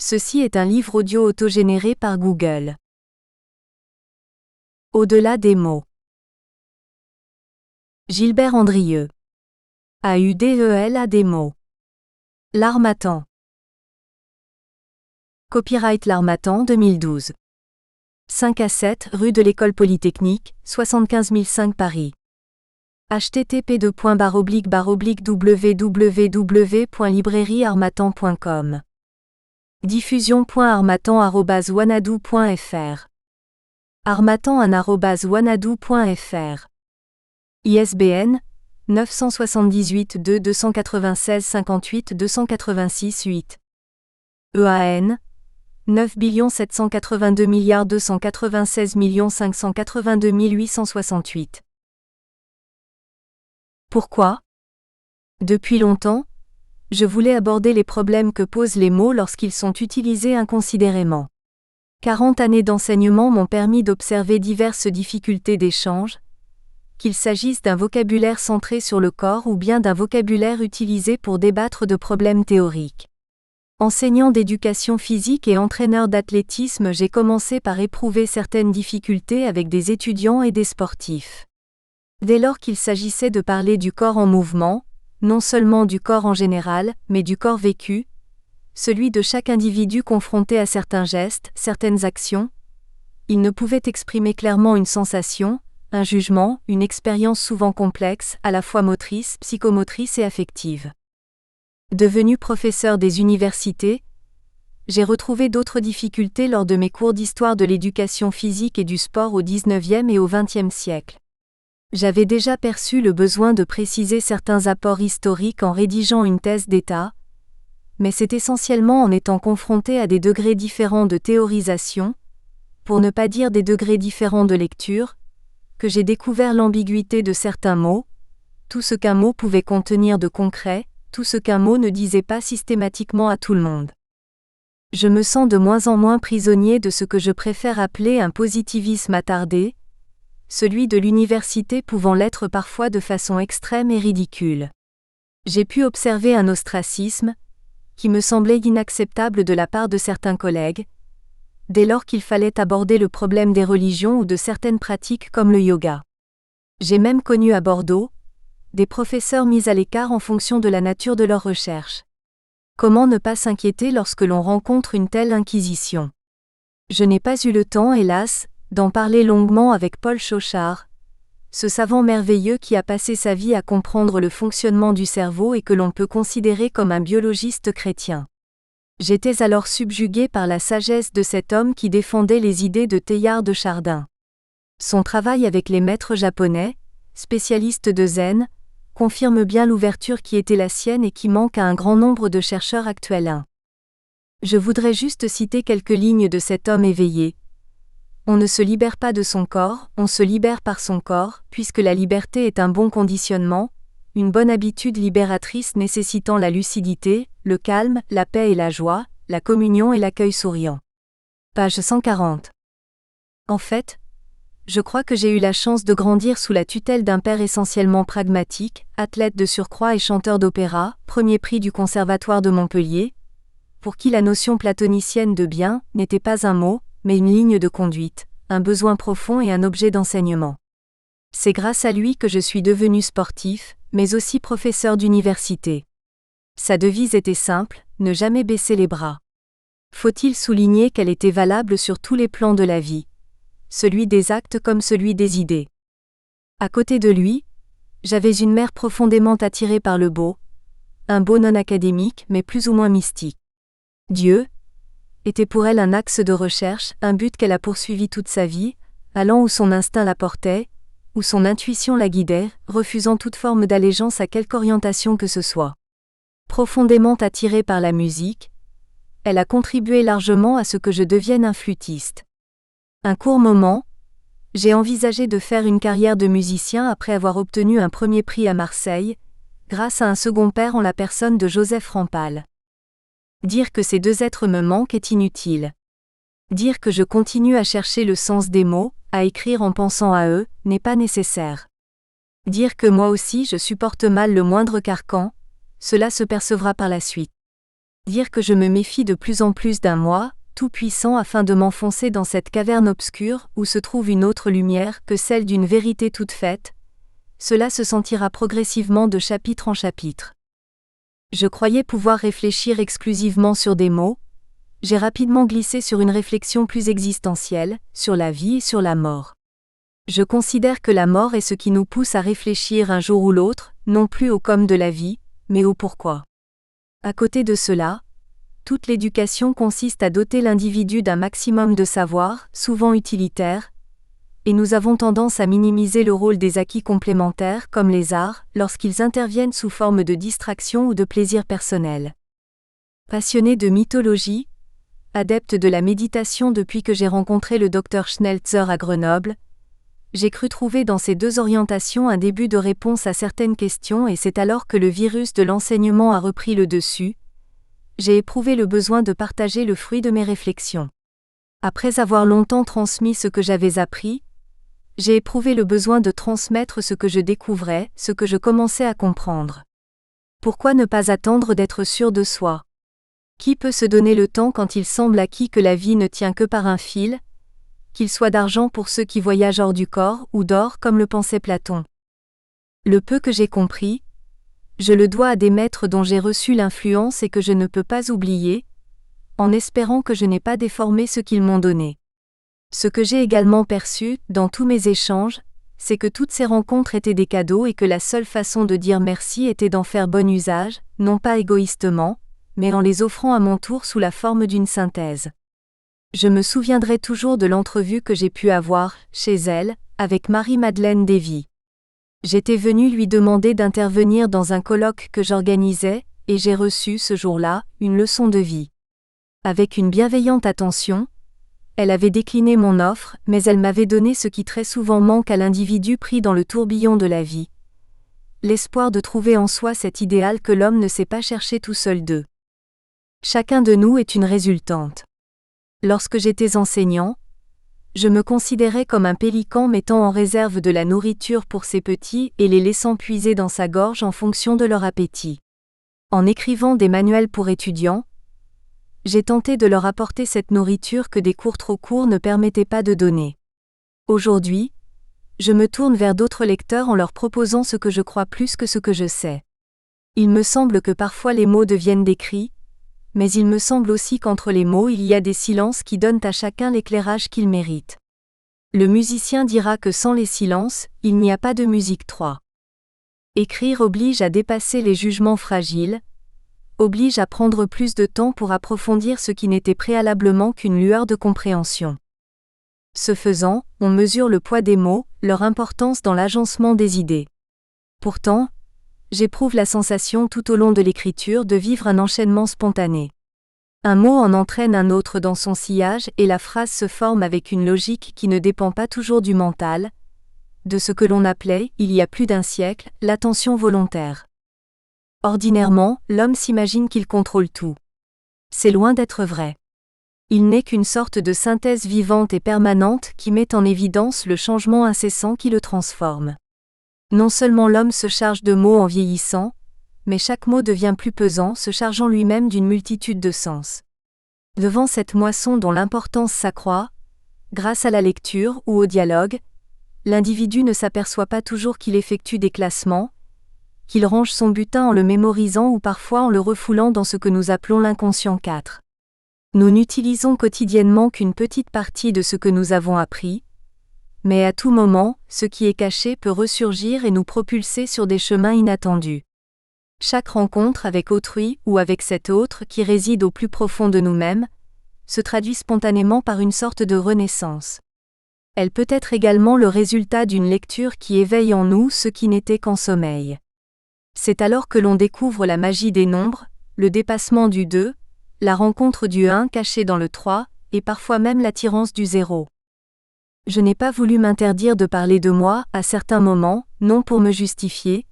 Ceci est un livre audio autogénéré par Google. Au-delà des mots. Gilbert Andrieux. AUDELA des mots. L'Harmattan. Copyright L'Harmattan 2012. 5 à 7 rue de l'École Polytechnique, 75 005 Paris. http://www.librairieharmattan.com. Diffusion.harmattan@wanadoo.fr. harmattan@wanadoo.fr. ISBN 978 2 296 58 286 8. EAN 9 782 296 582 868. Pourquoi ? Depuis longtemps, je voulais aborder les problèmes que posent les mots lorsqu'ils sont utilisés inconsidérément. 40 années d'enseignement m'ont permis d'observer diverses difficultés d'échange, qu'il s'agisse d'un vocabulaire centré sur le corps ou bien d'un vocabulaire utilisé pour débattre de problèmes théoriques. Enseignant d'éducation physique et entraîneur d'athlétisme, j'ai commencé par éprouver certaines difficultés avec des étudiants et des sportifs. Dès lors qu'il s'agissait de parler du corps en mouvement, non seulement du corps en général, mais du corps vécu, celui de chaque individu confronté à certains gestes, certaines actions, il ne pouvait exprimer clairement une sensation, un jugement, une expérience souvent complexe, à la fois motrice, psychomotrice et affective. Devenu professeur des universités, j'ai retrouvé d'autres difficultés lors de mes cours d'histoire de l'éducation physique et du sport au XIXe et au XXe siècle. J'avais déjà perçu le besoin de préciser certains apports historiques en rédigeant une thèse d'État, mais c'est essentiellement en étant confronté à des degrés différents de théorisation, pour ne pas dire des degrés différents de lecture, que j'ai découvert l'ambiguïté de certains mots, tout ce qu'un mot pouvait contenir de concret, tout ce qu'un mot ne disait pas systématiquement à tout le monde. Je me sens de moins en moins prisonnier de ce que je préfère appeler un positivisme attardé, celui de l'université pouvant l'être parfois de façon extrême et ridicule. J'ai pu observer un ostracisme, qui me semblait inacceptable de la part de certains collègues, dès lors qu'il fallait aborder le problème des religions ou de certaines pratiques comme le yoga. J'ai même connu à Bordeaux, des professeurs mis à l'écart en fonction de la nature de leurs recherches. Comment ne pas s'inquiéter lorsque l'on rencontre une telle inquisition ? Je n'ai pas eu le temps, hélas, d'en parler longuement avec Paul Chauchard, ce savant merveilleux qui a passé sa vie à comprendre le fonctionnement du cerveau et que l'on peut considérer comme un biologiste chrétien. J'étais alors subjugué par la sagesse de cet homme qui défendait les idées de Teilhard de Chardin. Son travail avec les maîtres japonais, spécialistes de zen, confirme bien l'ouverture qui était la sienne et qui manque à un grand nombre de chercheurs actuels. Je voudrais juste citer quelques lignes de cet homme éveillé. On ne se libère pas de son corps, on se libère par son corps, puisque la liberté est un bon conditionnement, une bonne habitude libératrice nécessitant la lucidité, le calme, la paix et la joie, la communion et l'accueil souriant. Page 140. En fait, je crois que j'ai eu la chance de grandir sous la tutelle d'un père essentiellement pragmatique, athlète de surcroît et chanteur d'opéra, premier prix du Conservatoire de Montpellier, pour qui la notion platonicienne de bien n'était pas un mot, mais une ligne de conduite, un besoin profond et un objet d'enseignement. C'est grâce à lui que je suis devenu sportif, mais aussi professeur d'université. Sa devise était simple, ne jamais baisser les bras. Faut-il souligner qu'elle était valable sur tous les plans de la vie, celui des actes comme celui des idées. À côté de lui, j'avais une mère profondément attirée par le beau, un beau non académique mais plus ou moins mystique. Dieu était pour elle un axe de recherche, un but qu'elle a poursuivi toute sa vie, allant où son instinct la portait, où son intuition la guidait, refusant toute forme d'allégeance à quelque orientation que ce soit. Profondément attirée par la musique, elle a contribué largement à ce que je devienne un flûtiste. Un court moment, j'ai envisagé de faire une carrière de musicien après avoir obtenu un premier prix à Marseille, grâce à un second père en la personne de Joseph Rampal. Dire que ces deux êtres me manquent est inutile. Dire que je continue à chercher le sens des mots, à écrire en pensant à eux, n'est pas nécessaire. Dire que moi aussi je supporte mal le moindre carcan, cela se percevra par la suite. Dire que je me méfie de plus en plus d'un moi, tout-puissant afin de m'enfoncer dans cette caverne obscure où se trouve une autre lumière que celle d'une vérité toute faite, cela se sentira progressivement de chapitre en chapitre. Je croyais pouvoir réfléchir exclusivement sur des mots, j'ai rapidement glissé sur une réflexion plus existentielle, sur la vie et sur la mort. Je considère que la mort est ce qui nous pousse à réfléchir un jour ou l'autre, non plus au comme de la vie, mais au pourquoi. À côté de cela, toute l'éducation consiste à doter l'individu d'un maximum de savoir, souvent utilitaire, et nous avons tendance à minimiser le rôle des acquis complémentaires comme les arts, lorsqu'ils interviennent sous forme de distraction ou de plaisir personnel. Passionné de mythologie, adepte de la méditation depuis que j'ai rencontré le Dr Schnelzer à Grenoble, j'ai cru trouver dans ces deux orientations un début de réponse à certaines questions et c'est alors que le virus de l'enseignement a repris le dessus. J'ai éprouvé le besoin de partager le fruit de mes réflexions. Après avoir longtemps transmis ce que j'avais appris, j'ai éprouvé le besoin de transmettre ce que je découvrais, ce que je commençais à comprendre. Pourquoi ne pas attendre d'être sûr de soi ? Qui peut se donner le temps quand il semble acquis que la vie ne tient que par un fil, qu'il soit d'argent pour ceux qui voyagent hors du corps ou d'or comme le pensait Platon ? Le peu que j'ai compris, je le dois à des maîtres dont j'ai reçu l'influence et que je ne peux pas oublier, en espérant que je n'ai pas déformé ce qu'ils m'ont donné. Ce que j'ai également perçu, dans tous mes échanges, c'est que toutes ces rencontres étaient des cadeaux et que la seule façon de dire merci était d'en faire bon usage, non pas égoïstement, mais en les offrant à mon tour sous la forme d'une synthèse. Je me souviendrai toujours de l'entrevue que j'ai pu avoir, chez elle, avec Marie-Madeleine Davy. J'étais venue lui demander d'intervenir dans un colloque que j'organisais, et j'ai reçu ce jour-là, une leçon de vie. Avec une bienveillante attention, elle avait décliné mon offre, mais elle m'avait donné ce qui très souvent manque à l'individu pris dans le tourbillon de la vie. L'espoir de trouver en soi cet idéal que l'homme ne sait pas chercher tout seul d'eux. Chacun de nous est une résultante. Lorsque j'étais enseignant, je me considérais comme un pélican mettant en réserve de la nourriture pour ses petits et les laissant puiser dans sa gorge en fonction de leur appétit. En écrivant des manuels pour étudiants, j'ai tenté de leur apporter cette nourriture que des cours trop courts ne permettaient pas de donner. Aujourd'hui, je me tourne vers d'autres lecteurs en leur proposant ce que je crois plus que ce que je sais. Il me semble que parfois les mots deviennent des cris, mais il me semble aussi qu'entre les mots il y a des silences qui donnent à chacun l'éclairage qu'il mérite. Le musicien dira que sans les silences, il n'y a pas de musique 3. Écrire oblige à dépasser les jugements fragiles, oblige à prendre plus de temps pour approfondir ce qui n'était préalablement qu'une lueur de compréhension. Ce faisant, on mesure le poids des mots, leur importance dans l'agencement des idées. Pourtant, j'éprouve la sensation tout au long de l'écriture de vivre un enchaînement spontané. Un mot en entraîne un autre dans son sillage et la phrase se forme avec une logique qui ne dépend pas toujours du mental, de ce que l'on appelait, il y a plus d'un siècle, l'attention volontaire. Ordinairement, l'homme s'imagine qu'il contrôle tout. C'est loin d'être vrai. Il n'est qu'une sorte de synthèse vivante et permanente qui met en évidence le changement incessant qui le transforme. Non seulement l'homme se charge de mots en vieillissant, mais chaque mot devient plus pesant, se chargeant lui-même d'une multitude de sens. Devant cette moisson dont l'importance s'accroît, grâce à la lecture ou au dialogue, l'individu ne s'aperçoit pas toujours qu'il effectue des classements, qu'il range son butin en le mémorisant ou parfois en le refoulant dans ce que nous appelons l'inconscient 4. Nous n'utilisons quotidiennement qu'une petite partie de ce que nous avons appris, mais à tout moment, ce qui est caché peut ressurgir et nous propulser sur des chemins inattendus. Chaque rencontre avec autrui ou avec cet autre qui réside au plus profond de nous-mêmes, se traduit spontanément par une sorte de renaissance. Elle peut être également le résultat d'une lecture qui éveille en nous ce qui n'était qu'en sommeil. C'est alors que l'on découvre la magie des nombres, le dépassement du 2, la rencontre du 1 caché dans le 3, et parfois même l'attirance du 0. Je n'ai pas voulu m'interdire de parler de moi, à certains moments, non pour me justifier,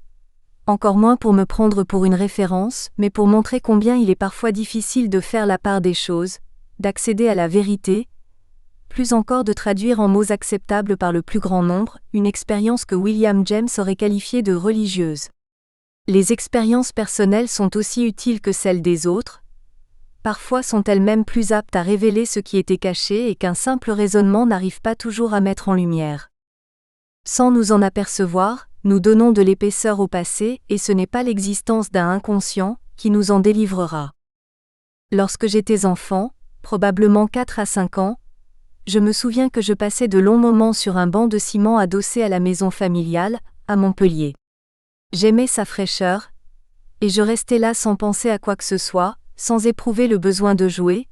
encore moins pour me prendre pour une référence, mais pour montrer combien il est parfois difficile de faire la part des choses, d'accéder à la vérité, plus encore de traduire en mots acceptables par le plus grand nombre, une expérience que William James aurait qualifiée de religieuse. Les expériences personnelles sont aussi utiles que celles des autres, parfois sont-elles même plus aptes à révéler ce qui était caché et qu'un simple raisonnement n'arrive pas toujours à mettre en lumière. Sans nous en apercevoir, nous donnons de l'épaisseur au passé et ce n'est pas l'existence d'un inconscient qui nous en délivrera. Lorsque j'étais enfant, probablement 4 à 5 ans, je me souviens que je passais de longs moments sur un banc de ciment adossé à la maison familiale, à Montpellier. J'aimais sa fraîcheur, et je restais là sans penser à quoi que ce soit, sans éprouver le besoin de jouer,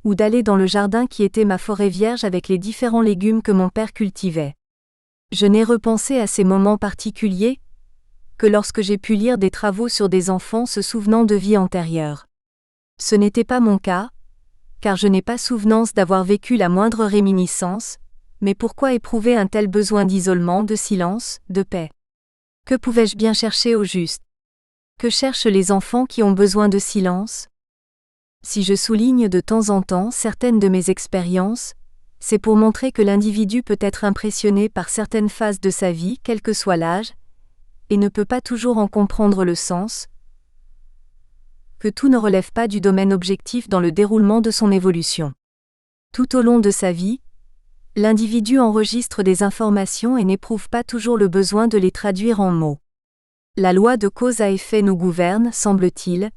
ou d'aller dans le jardin qui était ma forêt vierge avec les différents légumes que mon père cultivait. Je n'ai repensé à ces moments particuliers que lorsque j'ai pu lire des travaux sur des enfants se souvenant de vie antérieure. Ce n'était pas mon cas, car je n'ai pas souvenance d'avoir vécu la moindre réminiscence, mais pourquoi éprouver un tel besoin d'isolement, de silence, de paix? Que pouvais-je bien chercher au juste? Que cherchent les enfants qui ont besoin de silence? Si je souligne de temps en temps certaines de mes expériences, c'est pour montrer que l'individu peut être impressionné par certaines phases de sa vie, quel que soit l'âge, et ne peut pas toujours en comprendre le sens, que tout ne relève pas du domaine objectif dans le déroulement de son évolution. Tout au long de sa vie, l'individu enregistre des informations et n'éprouve pas toujours le besoin de les traduire en mots. La loi de cause à effet nous gouverne, semble-t-il,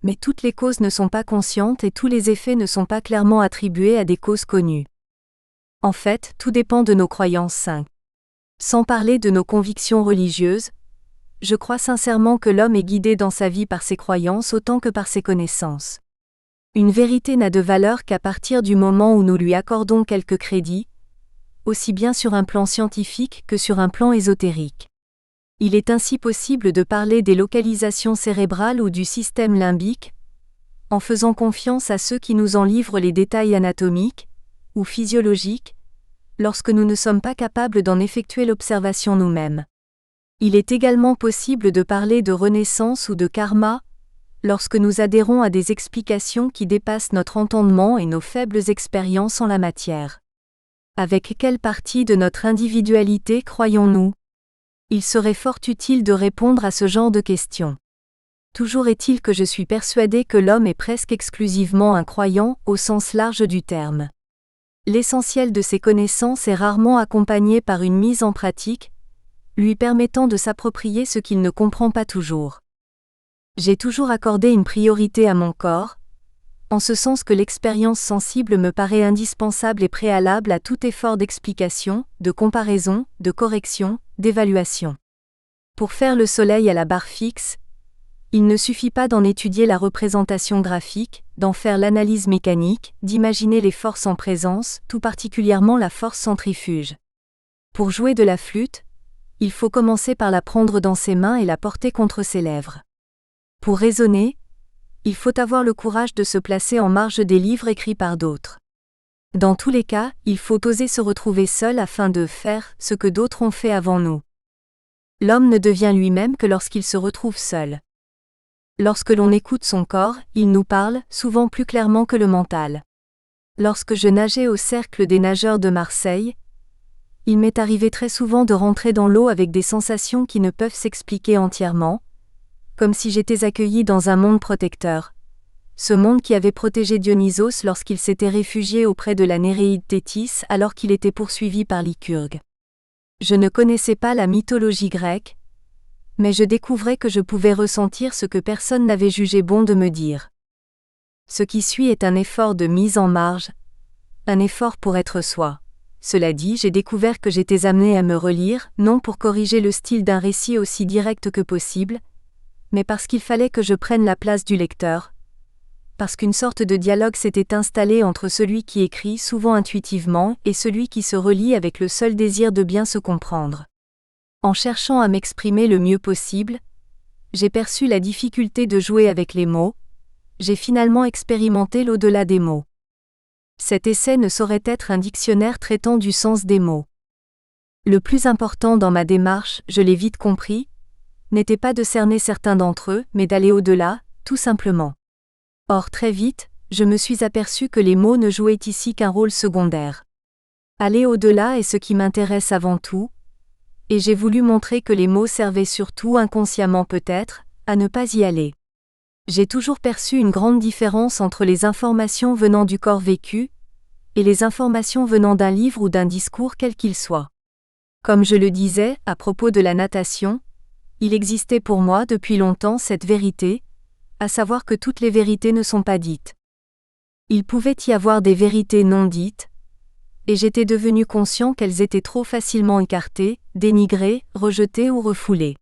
mais toutes les causes ne sont pas conscientes et tous les effets ne sont pas clairement attribués à des causes connues. En fait, tout dépend de nos croyances. Sans parler de nos convictions religieuses, je crois sincèrement que l'homme est guidé dans sa vie par ses croyances autant que par ses connaissances. Une vérité n'a de valeur qu'à partir du moment où nous lui accordons quelque crédit, aussi bien sur un plan scientifique que sur un plan ésotérique. Il est ainsi possible de parler des localisations cérébrales ou du système limbique, en faisant confiance à ceux qui nous en livrent les détails anatomiques ou physiologiques, lorsque nous ne sommes pas capables d'en effectuer l'observation nous-mêmes. Il est également possible de parler de renaissance ou de karma, lorsque nous adhérons à des explications qui dépassent notre entendement et nos faibles expériences en la matière. Avec quelle partie de notre individualité croyons-nous? Il serait fort utile de répondre à ce genre de questions. Toujours est-il que je suis persuadé que l'homme est presque exclusivement un croyant au sens large du terme. L'essentiel de ses connaissances est rarement accompagné par une mise en pratique, lui permettant de s'approprier ce qu'il ne comprend pas toujours. J'ai toujours accordé une priorité à mon corps, en ce sens que l'expérience sensible me paraît indispensable et préalable à tout effort d'explication, de comparaison, de correction, d'évaluation. Pour faire le soleil à la barre fixe, il ne suffit pas d'en étudier la représentation graphique, d'en faire l'analyse mécanique, d'imaginer les forces en présence, tout particulièrement la force centrifuge. Pour jouer de la flûte, il faut commencer par la prendre dans ses mains et la porter contre ses lèvres. Pour raisonner, il faut avoir le courage de se placer en marge des livres écrits par d'autres. Dans tous les cas, il faut oser se retrouver seul afin de faire ce que d'autres ont fait avant nous. L'homme ne devient lui-même que lorsqu'il se retrouve seul. Lorsque l'on écoute son corps, il nous parle, souvent plus clairement que le mental. Lorsque je nageais au cercle des nageurs de Marseille, il m'est arrivé très souvent de rentrer dans l'eau avec des sensations qui ne peuvent s'expliquer entièrement, comme si j'étais accueilli dans un monde protecteur. Ce monde qui avait protégé Dionysos lorsqu'il s'était réfugié auprès de la Néréide Thétis alors qu'il était poursuivi par Lycurgue. Je ne connaissais pas la mythologie grecque, mais je découvrais que je pouvais ressentir ce que personne n'avait jugé bon de me dire. Ce qui suit est un effort de mise en marge, un effort pour être soi. Cela dit, j'ai découvert que j'étais amené à me relire, non pour corriger le style d'un récit aussi direct que possible, mais parce qu'il fallait que je prenne la place du lecteur, parce qu'une sorte de dialogue s'était installé entre celui qui écrit souvent intuitivement et celui qui se relit avec le seul désir de bien se comprendre. En cherchant à m'exprimer le mieux possible, j'ai perçu la difficulté de jouer avec les mots, j'ai finalement expérimenté l'au-delà des mots. Cet essai ne saurait être un dictionnaire traitant du sens des mots. Le plus important dans ma démarche, je l'ai vite compris, n'était pas de cerner certains d'entre eux, mais d'aller au-delà, tout simplement. Or très vite, je me suis aperçu que les mots ne jouaient ici qu'un rôle secondaire. Aller au-delà est ce qui m'intéresse avant tout, et j'ai voulu montrer que les mots servaient surtout, inconsciemment peut-être, à ne pas y aller. J'ai toujours perçu une grande différence entre les informations venant du corps vécu et les informations venant d'un livre ou d'un discours quel qu'il soit. Comme je le disais à propos de la natation, il existait pour moi depuis longtemps cette vérité, à savoir que toutes les vérités ne sont pas dites. Il pouvait y avoir des vérités non dites, et j'étais devenu conscient qu'elles étaient trop facilement écartées, dénigrées, rejetées ou refoulées.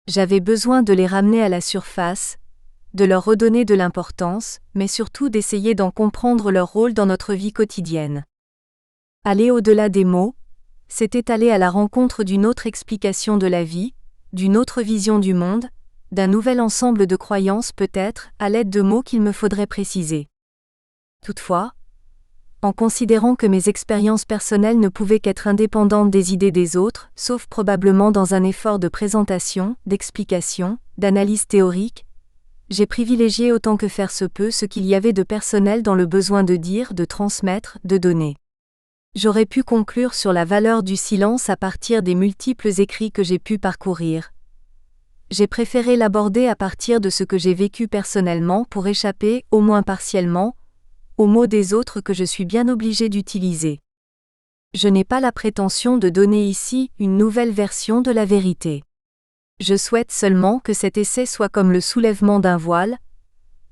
J'avais besoin de les ramener à la surface, de leur redonner de l'importance, mais surtout d'essayer d'en comprendre leur rôle dans notre vie quotidienne. Aller au-delà des mots, c'était aller à la rencontre d'une autre explication de la vie, d'une autre vision du monde, d'un nouvel ensemble de croyances peut-être, à l'aide de mots qu'il me faudrait préciser. Toutefois, en considérant que mes expériences personnelles ne pouvaient qu'être indépendantes des idées des autres, sauf probablement dans un effort de présentation, d'explication, d'analyse théorique, j'ai privilégié autant que faire se peut ce qu'il y avait de personnel dans le besoin de dire, de transmettre, de donner. J'aurais pu conclure sur la valeur du silence à partir des multiples écrits que j'ai pu parcourir. J'ai préféré l'aborder à partir de ce que j'ai vécu personnellement pour échapper, au moins partiellement, aux mots des autres que je suis bien obligé d'utiliser. Je n'ai pas la prétention de donner ici une nouvelle version de la vérité. Je souhaite seulement que cet essai soit comme le soulèvement d'un voile,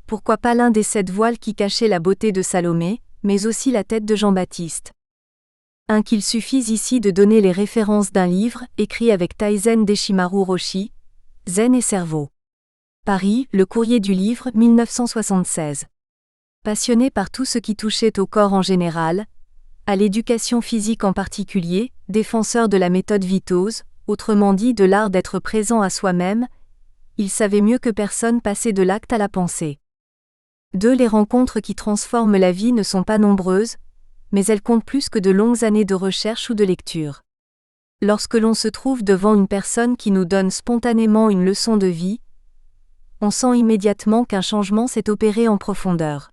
pourquoi pas l'un des 7 voiles qui cachaient la beauté de Salomé, mais aussi la tête de Jean-Baptiste. Qu'il suffise ici de donner les références d'un livre, écrit avec Taizen Deshimaru Roshi, Zen et Cerveau. Paris, Le Courrier du Livre, 1976. Passionné par tout ce qui touchait au corps en général, à l'éducation physique en particulier, défenseur de la méthode Vitose, autrement dit de l'art d'être présent à soi-même, il savait mieux que personne passer de l'acte à la pensée. 2. Les rencontres qui transforment la vie ne sont pas nombreuses, mais elles comptent plus que de longues années de recherche ou de lecture. Lorsque l'on se trouve devant une personne qui nous donne spontanément une leçon de vie, on sent immédiatement qu'un changement s'est opéré en profondeur.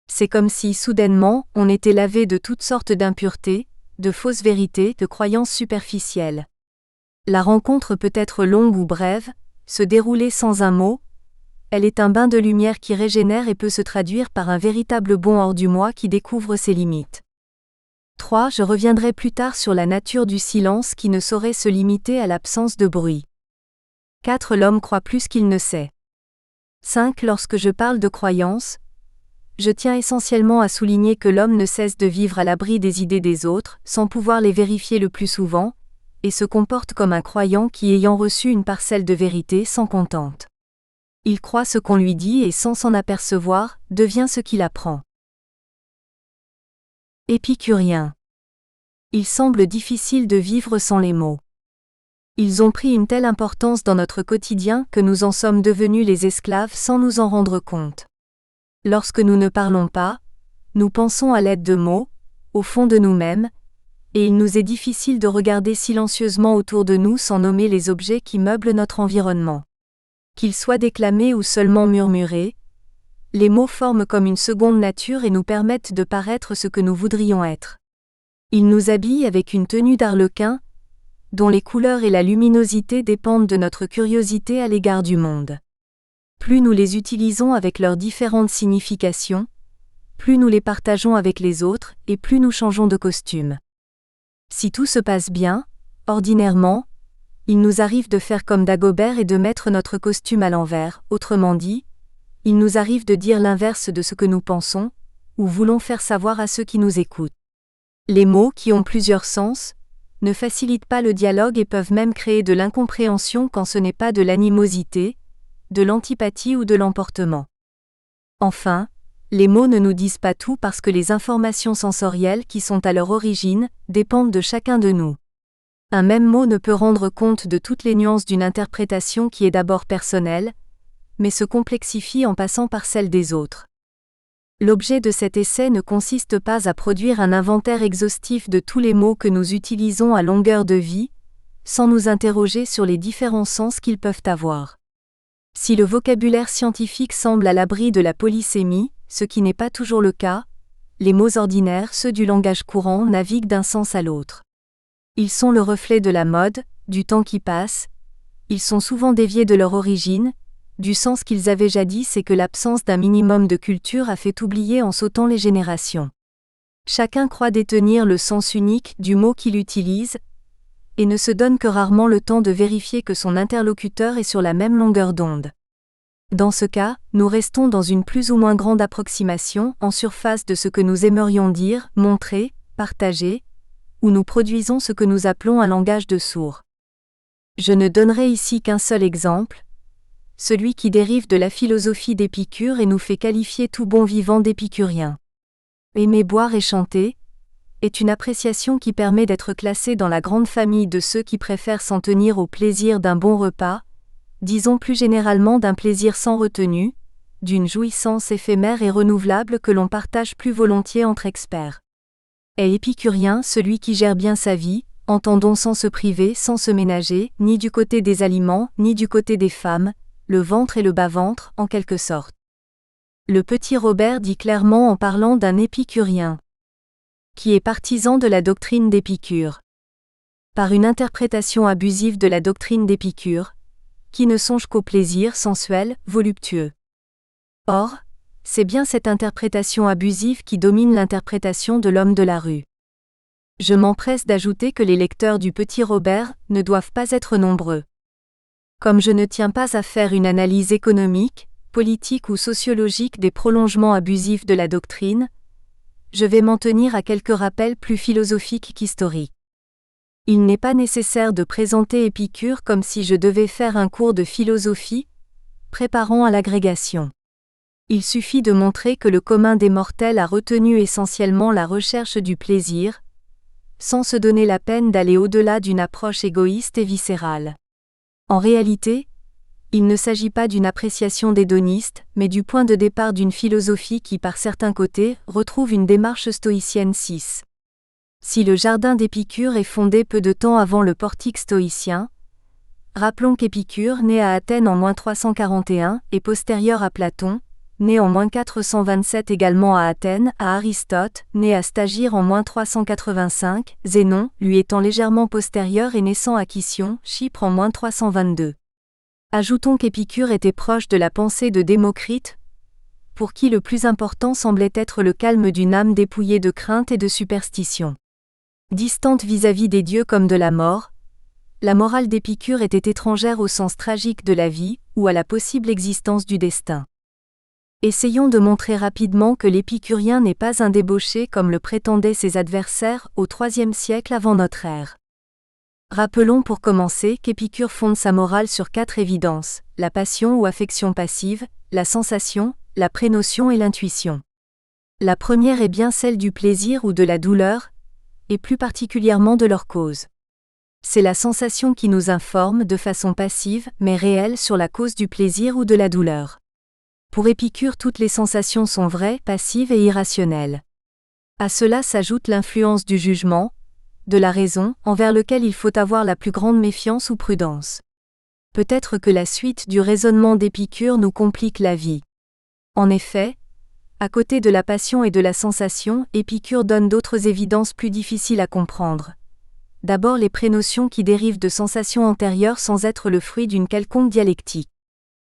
C'est comme si, soudainement, on était lavé de toutes sortes d'impuretés, de fausses vérités, de croyances superficielles. La rencontre peut être longue ou brève, se dérouler sans un mot, elle est un bain de lumière qui régénère et peut se traduire par un véritable bond hors du moi qui découvre ses limites. 3. Je reviendrai plus tard sur la nature du silence qui ne saurait se limiter à l'absence de bruit. 4. L'homme croit plus qu'il ne sait. 5. Lorsque je parle de croyance, je tiens essentiellement à souligner que l'homme ne cesse de vivre à l'abri des idées des autres, sans pouvoir les vérifier le plus souvent, et se comporte comme un croyant qui, ayant reçu une parcelle de vérité, s'en contente. Il croit ce qu'on lui dit et, sans s'en apercevoir, devient ce qu'il apprend. Épicurien. Il semble difficile de vivre sans les mots. Ils ont pris une telle importance dans notre quotidien que nous en sommes devenus les esclaves sans nous en rendre compte. Lorsque nous ne parlons pas, nous pensons à l'aide de mots, au fond de nous-mêmes, et il nous est difficile de regarder silencieusement autour de nous sans nommer les objets qui meublent notre environnement. Qu'ils soient déclamés ou seulement murmurés, les mots forment comme une seconde nature et nous permettent de paraître ce que nous voudrions être. Ils nous habillent avec une tenue d'arlequin, dont les couleurs et la luminosité dépendent de notre curiosité à l'égard du monde. Plus nous les utilisons avec leurs différentes significations, plus nous les partageons avec les autres et plus nous changeons de costume. Si tout se passe bien, ordinairement, il nous arrive de faire comme Dagobert et de mettre notre costume à l'envers, autrement dit, il nous arrive de dire l'inverse de ce que nous pensons, ou voulons faire savoir à ceux qui nous écoutent. Les mots, qui ont plusieurs sens, ne facilitent pas le dialogue et peuvent même créer de l'incompréhension quand ce n'est pas de l'animosité, de l'antipathie ou de l'emportement. Enfin, les mots ne nous disent pas tout parce que les informations sensorielles qui sont à leur origine dépendent de chacun de nous. Un même mot ne peut rendre compte de toutes les nuances d'une interprétation qui est d'abord personnelle, mais se complexifie en passant par celle des autres. L'objet de cet essai ne consiste pas à produire un inventaire exhaustif de tous les mots que nous utilisons à longueur de vie, sans nous interroger sur les différents sens qu'ils peuvent avoir. Si le vocabulaire scientifique semble à l'abri de la polysémie, ce qui n'est pas toujours le cas, les mots ordinaires, ceux du langage courant, naviguent d'un sens à l'autre. Ils sont le reflet de la mode, du temps qui passe, ils sont souvent déviés de leur origine, du sens qu'ils avaient jadis et que l'absence d'un minimum de culture a fait oublier en sautant les générations. Chacun croit détenir le sens unique du mot qu'il utilise, et ne se donne que rarement le temps de vérifier que son interlocuteur est sur la même longueur d'onde. Dans ce cas, nous restons dans une plus ou moins grande approximation en surface de ce que nous aimerions dire, montrer, partager, ou nous produisons ce que nous appelons un langage de sourds. Je ne donnerai ici qu'un seul exemple, celui qui dérive de la philosophie d'Épicure et nous fait qualifier tout bon vivant d'épicurien. Aimer boire et chanter est une appréciation qui permet d'être classée dans la grande famille de ceux qui préfèrent s'en tenir au plaisir d'un bon repas, disons plus généralement d'un plaisir sans retenue, d'une jouissance éphémère et renouvelable que l'on partage plus volontiers entre experts. Est épicurien celui qui gère bien sa vie, entendons sans se priver, sans se ménager, ni du côté des aliments, ni du côté des femmes, le ventre et le bas-ventre, en quelque sorte. Le petit Robert dit clairement en parlant d'un épicurien qui est partisan de la doctrine d'Épicure. Par une interprétation abusive de la doctrine d'Épicure, qui ne songe qu'au plaisir sensuel, voluptueux. Or, c'est bien cette interprétation abusive qui domine l'interprétation de l'homme de la rue. Je m'empresse d'ajouter que les lecteurs du petit Robert ne doivent pas être nombreux. Comme je ne tiens pas à faire une analyse économique, politique ou sociologique des prolongements abusifs de la doctrine, je vais m'en tenir à quelques rappels plus philosophiques qu'historiques. Il n'est pas nécessaire de présenter Épicure comme si je devais faire un cours de philosophie, préparant à l'agrégation. Il suffit de montrer que le commun des mortels a retenu essentiellement la recherche du plaisir, sans se donner la peine d'aller au-delà d'une approche égoïste et viscérale. En réalité, il ne s'agit pas d'une appréciation d'hédoniste, mais du point de départ d'une philosophie qui par certains côtés retrouve une démarche stoïcienne 6. Si le jardin d'Épicure est fondé peu de temps avant le portique stoïcien, rappelons qu'Épicure, né à Athènes en -341, est postérieur à Platon, né en -427 également à Athènes, à Aristote, né à Stagire en -385, Zénon, lui étant légèrement postérieur et naissant à Kision, Chypre en -322. Ajoutons qu'Épicure était proche de la pensée de Démocrite, pour qui le plus important semblait être le calme d'une âme dépouillée de crainte et de superstition. Distante vis-à-vis des dieux comme de la mort, la morale d'Épicure était étrangère au sens tragique de la vie, ou à la possible existence du destin. Essayons de montrer rapidement que l'épicurien n'est pas un débauché comme le prétendaient ses adversaires au IIIe siècle avant notre ère. Rappelons pour commencer qu'Épicure fonde sa morale sur 4 évidences, la passion ou affection passive, la sensation, la prénotion et l'intuition. La première est bien celle du plaisir ou de la douleur, et plus particulièrement de leur cause. C'est la sensation qui nous informe de façon passive mais réelle sur la cause du plaisir ou de la douleur. Pour Épicure, toutes les sensations sont vraies, passives et irrationnelles. À cela s'ajoute l'influence du jugement, de la raison, envers lequel il faut avoir la plus grande méfiance ou prudence. Peut-être que la suite du raisonnement d'Épicure nous complique la vie. En effet, à côté de la passion et de la sensation, Épicure donne d'autres évidences plus difficiles à comprendre. D'abord les prénotions qui dérivent de sensations antérieures sans être le fruit d'une quelconque dialectique.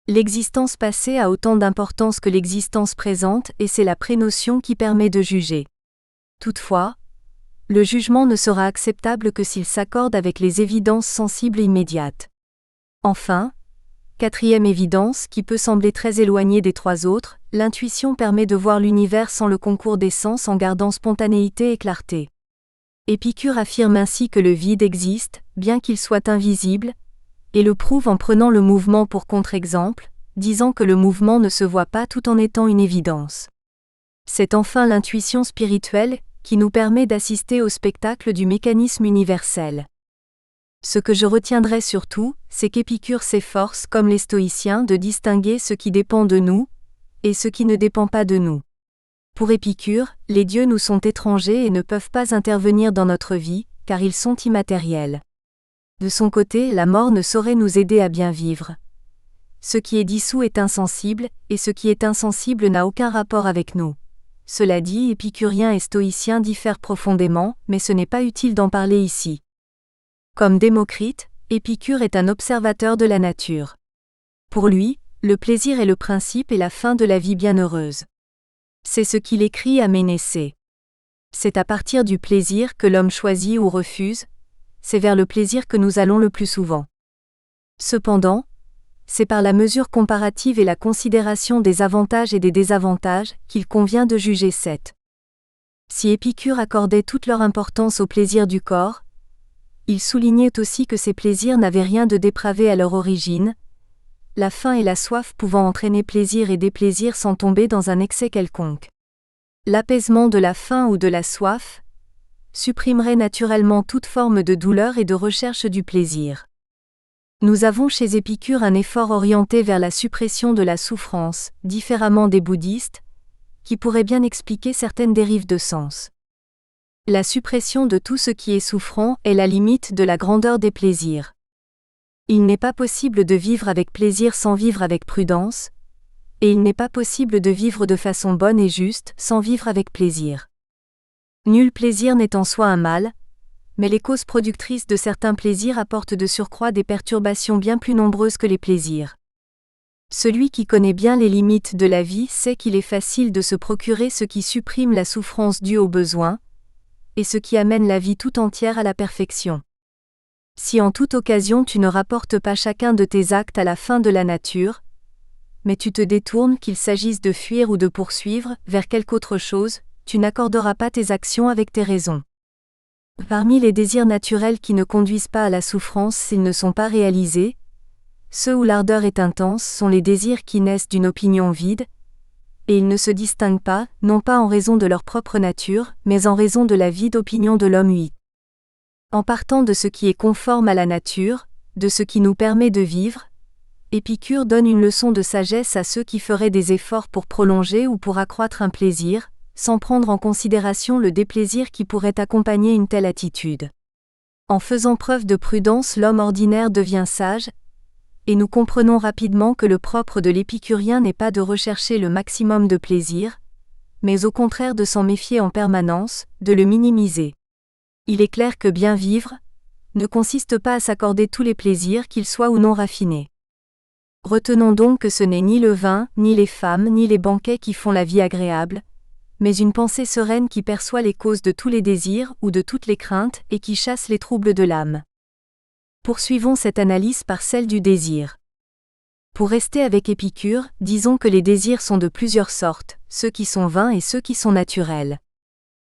L'existence passée a autant d'importance que l'existence présente et c'est la prénotion qui permet de juger. Toutefois, le jugement ne sera acceptable que s'il s'accorde avec les évidences sensibles et immédiates. Enfin, quatrième évidence qui peut sembler très éloignée des 3 autres, l'intuition permet de voir l'univers sans le concours des sens en gardant spontanéité et clarté. Épicure affirme ainsi que le vide existe, bien qu'il soit invisible, et le prouve en prenant le mouvement pour contre-exemple, disant que le mouvement ne se voit pas tout en étant une évidence. C'est enfin l'intuition spirituelle qui nous permet d'assister au spectacle du mécanisme universel. Ce que je retiendrai surtout, c'est qu'Épicure s'efforce, comme les stoïciens, de distinguer ce qui dépend de nous, et ce qui ne dépend pas de nous. Pour Épicure, les dieux nous sont étrangers et ne peuvent pas intervenir dans notre vie, car ils sont immatériels. De son côté, la mort ne saurait nous aider à bien vivre. Ce qui est dissous est insensible, et ce qui est insensible n'a aucun rapport avec nous. Cela dit, épicuriens et stoïciens diffèrent profondément, mais ce n'est pas utile d'en parler ici. Comme Démocrite, Épicure est un observateur de la nature. Pour lui, Le plaisir est le principe et la fin de la vie bienheureuse. C'est ce qu'il écrit à Ménécée. C'est à partir du plaisir que l'homme choisit ou refuse, c'est vers le plaisir que nous allons le plus souvent. Cependant, c'est par la mesure comparative et la considération des avantages et des désavantages qu'il convient de juger cette. Si Épicure accordait toute leur importance au plaisir du corps, il soulignait aussi que ces plaisirs n'avaient rien de dépravé à leur origine, la faim et la soif pouvant entraîner plaisir et déplaisir sans tomber dans un excès quelconque. L'apaisement de la faim ou de la soif supprimerait naturellement toute forme de douleur et de recherche du plaisir. Nous avons chez Épicure un effort orienté vers la suppression de la souffrance, différemment des bouddhistes, qui pourrait bien expliquer certaines dérives de sens. La suppression de tout ce qui est souffrant est la limite de la grandeur des plaisirs. Il n'est pas possible de vivre avec plaisir sans vivre avec prudence, et il n'est pas possible de vivre de façon bonne et juste sans vivre avec plaisir. Nul plaisir n'est en soi un mal, mais les causes productrices de certains plaisirs apportent de surcroît des perturbations bien plus nombreuses que les plaisirs. Celui qui connaît bien les limites de la vie sait qu'il est facile de se procurer ce qui supprime la souffrance due au besoin, et ce qui amène la vie tout entière à la perfection. Si en toute occasion tu ne rapportes pas chacun de tes actes à la fin de la nature, mais tu te détournes, qu'il s'agisse de fuir ou de poursuivre, vers quelque autre chose, tu n'accorderas pas tes actions avec tes raisons. Parmi les désirs naturels qui ne conduisent pas à la souffrance s'ils ne sont pas réalisés, ceux où l'ardeur est intense sont les désirs qui naissent d'une opinion vide, et ils ne se distinguent pas, non pas en raison de leur propre nature, mais en raison de la vide opinion de l'homme huit. En partant de ce qui est conforme à la nature, de ce qui nous permet de vivre, Épicure donne une leçon de sagesse à ceux qui feraient des efforts pour prolonger ou pour accroître un plaisir, sans prendre en considération le déplaisir qui pourrait accompagner une telle attitude. En faisant preuve de prudence, l'homme ordinaire devient sage, et nous comprenons rapidement que le propre de l'épicurien n'est pas de rechercher le maximum de plaisir, mais au contraire de s'en méfier en permanence, de le minimiser. Il est clair que bien vivre ne consiste pas à s'accorder tous les plaisirs, qu'ils soient ou non raffinés. Retenons donc que ce n'est ni le vin, ni les femmes, ni les banquets qui font la vie agréable, mais une pensée sereine qui perçoit les causes de tous les désirs ou de toutes les craintes et qui chasse les troubles de l'âme. Poursuivons cette analyse par celle du désir. Pour rester avec Épicure, disons que les désirs sont de plusieurs sortes, ceux qui sont vains et ceux qui sont naturels.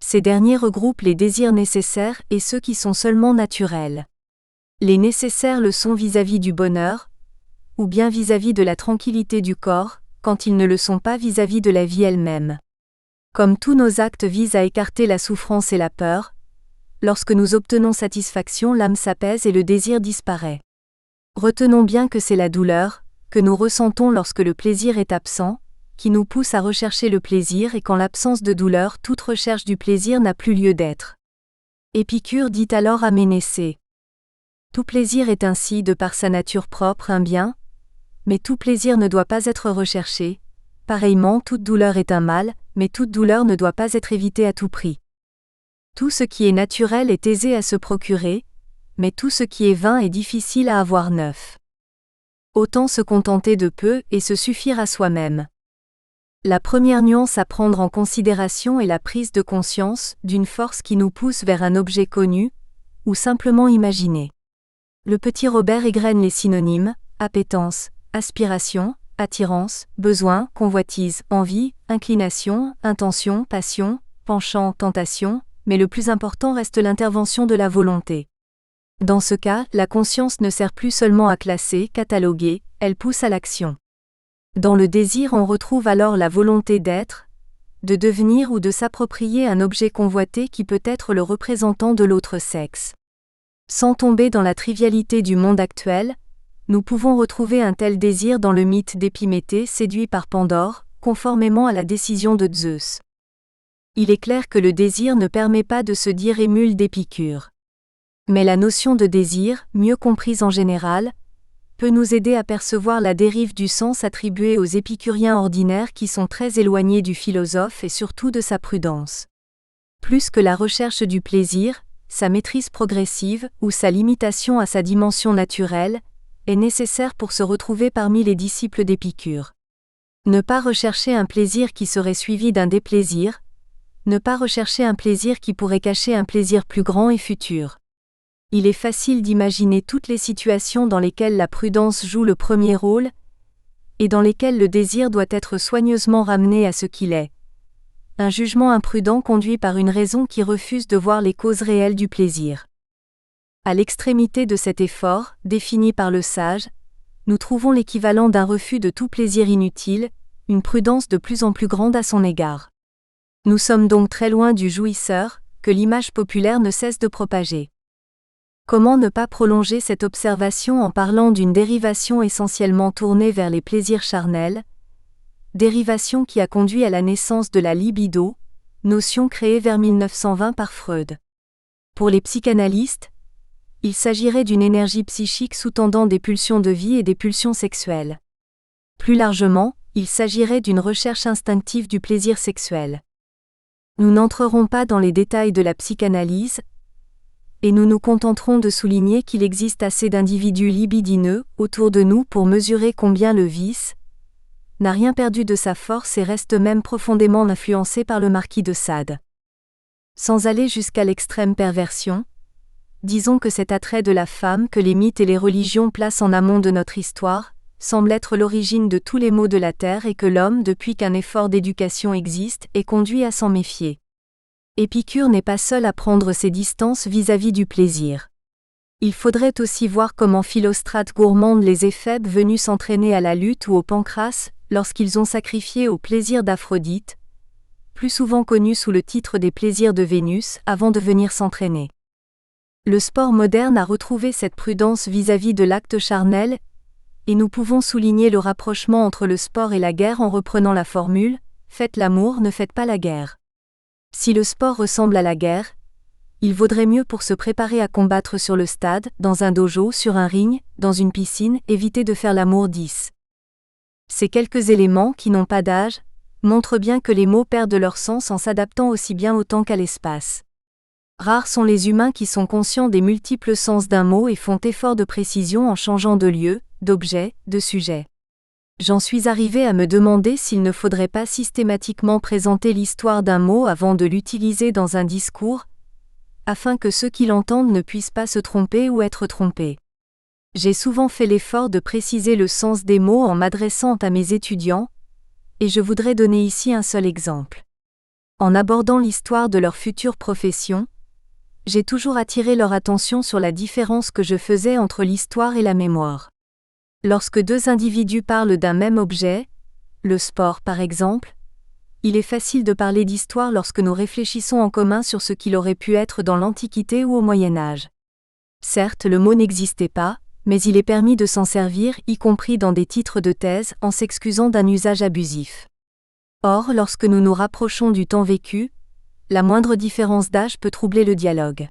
Ces derniers regroupent les désirs nécessaires et ceux qui sont seulement naturels. Les nécessaires le sont vis-à-vis du bonheur, ou bien vis-à-vis de la tranquillité du corps, quand ils ne le sont pas vis-à-vis de la vie elle-même. Comme tous nos actes visent à écarter la souffrance et la peur, lorsque nous obtenons satisfaction, l'âme s'apaise et le désir disparaît. Retenons bien que c'est la douleur, que nous ressentons lorsque le plaisir est absent, qui nous pousse à rechercher le plaisir, et qu'en l'absence de douleur, toute recherche du plaisir n'a plus lieu d'être. Épicure dit alors à Ménécée: tout plaisir est ainsi de par sa nature propre un bien, mais tout plaisir ne doit pas être recherché. Pareillement, toute douleur est un mal, mais toute douleur ne doit pas être évitée à tout prix. Tout ce qui est naturel est aisé à se procurer, mais tout ce qui est vain est difficile à avoir neuf. Autant se contenter de peu et se suffire à soi-même. La première nuance à prendre en considération est la prise de conscience d'une force qui nous pousse vers un objet connu, ou simplement imaginé. Le petit Robert égrène les synonymes: appétence, aspiration, attirance, besoin, convoitise, envie, inclination, intention, passion, penchant, tentation, mais le plus important reste l'intervention de la volonté. Dans ce cas, la conscience ne sert plus seulement à classer, cataloguer, elle pousse à l'action. Dans le désir, on retrouve alors la volonté d'être, de devenir ou de s'approprier un objet convoité qui peut être le représentant de l'autre sexe. Sans tomber dans la trivialité du monde actuel, nous pouvons retrouver un tel désir dans le mythe d'Épiméthée séduit par Pandore, conformément à la décision de Zeus. Il est clair que le désir ne permet pas de se dire émule d'Épicure. Mais la notion de désir, mieux comprise en général, peut nous aider à percevoir la dérive du sens attribué aux épicuriens ordinaires qui sont très éloignés du philosophe et surtout de sa prudence. Plus que la recherche du plaisir, sa maîtrise progressive ou sa limitation à sa dimension naturelle, est nécessaire pour se retrouver parmi les disciples d'Épicure. Ne pas rechercher un plaisir qui serait suivi d'un déplaisir, ne pas rechercher un plaisir qui pourrait cacher un plaisir plus grand et futur. Il est facile d'imaginer toutes les situations dans lesquelles la prudence joue le premier rôle, et dans lesquelles le désir doit être soigneusement ramené à ce qu'il est. Un jugement imprudent conduit par une raison qui refuse de voir les causes réelles du plaisir. À l'extrémité de cet effort, défini par le sage, nous trouvons l'équivalent d'un refus de tout plaisir inutile, une prudence de plus en plus grande à son égard. Nous sommes donc très loin du jouisseur, que l'image populaire ne cesse de propager. Comment ne pas prolonger cette observation en parlant d'une dérivation essentiellement tournée vers les plaisirs charnels, dérivation qui a conduit à la naissance de la libido, notion créée vers 1920 par Freud. Pour les psychanalystes, il s'agirait d'une énergie psychique sous-tendant des pulsions de vie et des pulsions sexuelles. Plus largement, il s'agirait d'une recherche instinctive du plaisir sexuel. Nous n'entrerons pas dans les détails de la psychanalyse, et nous nous contenterons de souligner qu'il existe assez d'individus libidineux autour de nous pour mesurer combien le vice n'a rien perdu de sa force et reste même profondément influencé par le marquis de Sade. Sans aller jusqu'à l'extrême perversion, disons que cet attrait de la femme que les mythes et les religions placent en amont de notre histoire, semble être l'origine de tous les maux de la terre et que l'homme, depuis qu'un effort d'éducation existe, est conduit à s'en méfier. Épicure n'est pas seul à prendre ses distances vis-à-vis du plaisir. Il faudrait aussi voir comment Philostrate gourmande les éphèbes venus s'entraîner à la lutte ou au pancrace, lorsqu'ils ont sacrifié au plaisir d'Aphrodite, plus souvent connu sous le titre des plaisirs de Vénus, avant de venir s'entraîner. Le sport moderne a retrouvé cette prudence vis-à-vis de l'acte charnel, et nous pouvons souligner le rapprochement entre le sport et la guerre en reprenant la formule « Faites l'amour, ne faites pas la guerre ». Si le sport ressemble à la guerre, il vaudrait mieux pour se préparer à combattre sur le stade, dans un dojo, sur un ring, dans une piscine, éviter de faire l'amour 10. Ces quelques éléments, qui n'ont pas d'âge, montrent bien que les mots perdent leur sens en s'adaptant aussi bien au temps qu'à l'espace. Rares sont les humains qui sont conscients des multiples sens d'un mot et font effort de précision en changeant de lieu, d'objet, de sujet. J'en suis arrivé à me demander s'il ne faudrait pas systématiquement présenter l'histoire d'un mot avant de l'utiliser dans un discours, afin que ceux qui l'entendent ne puissent pas se tromper ou être trompés. J'ai souvent fait l'effort de préciser le sens des mots en m'adressant à mes étudiants, et je voudrais donner ici un seul exemple. En abordant l'histoire de leur future profession, j'ai toujours attiré leur attention sur la différence que je faisais entre l'histoire et la mémoire. Lorsque deux individus parlent d'un même objet, le sport par exemple, il est facile de parler d'histoire lorsque nous réfléchissons en commun sur ce qu'il aurait pu être dans l'Antiquité ou au Moyen Âge. Certes, le mot n'existait pas, mais il est permis de s'en servir, y compris dans des titres de thèse, en s'excusant d'un usage abusif. Or, lorsque nous nous rapprochons du temps vécu, la moindre différence d'âge peut troubler le dialogue.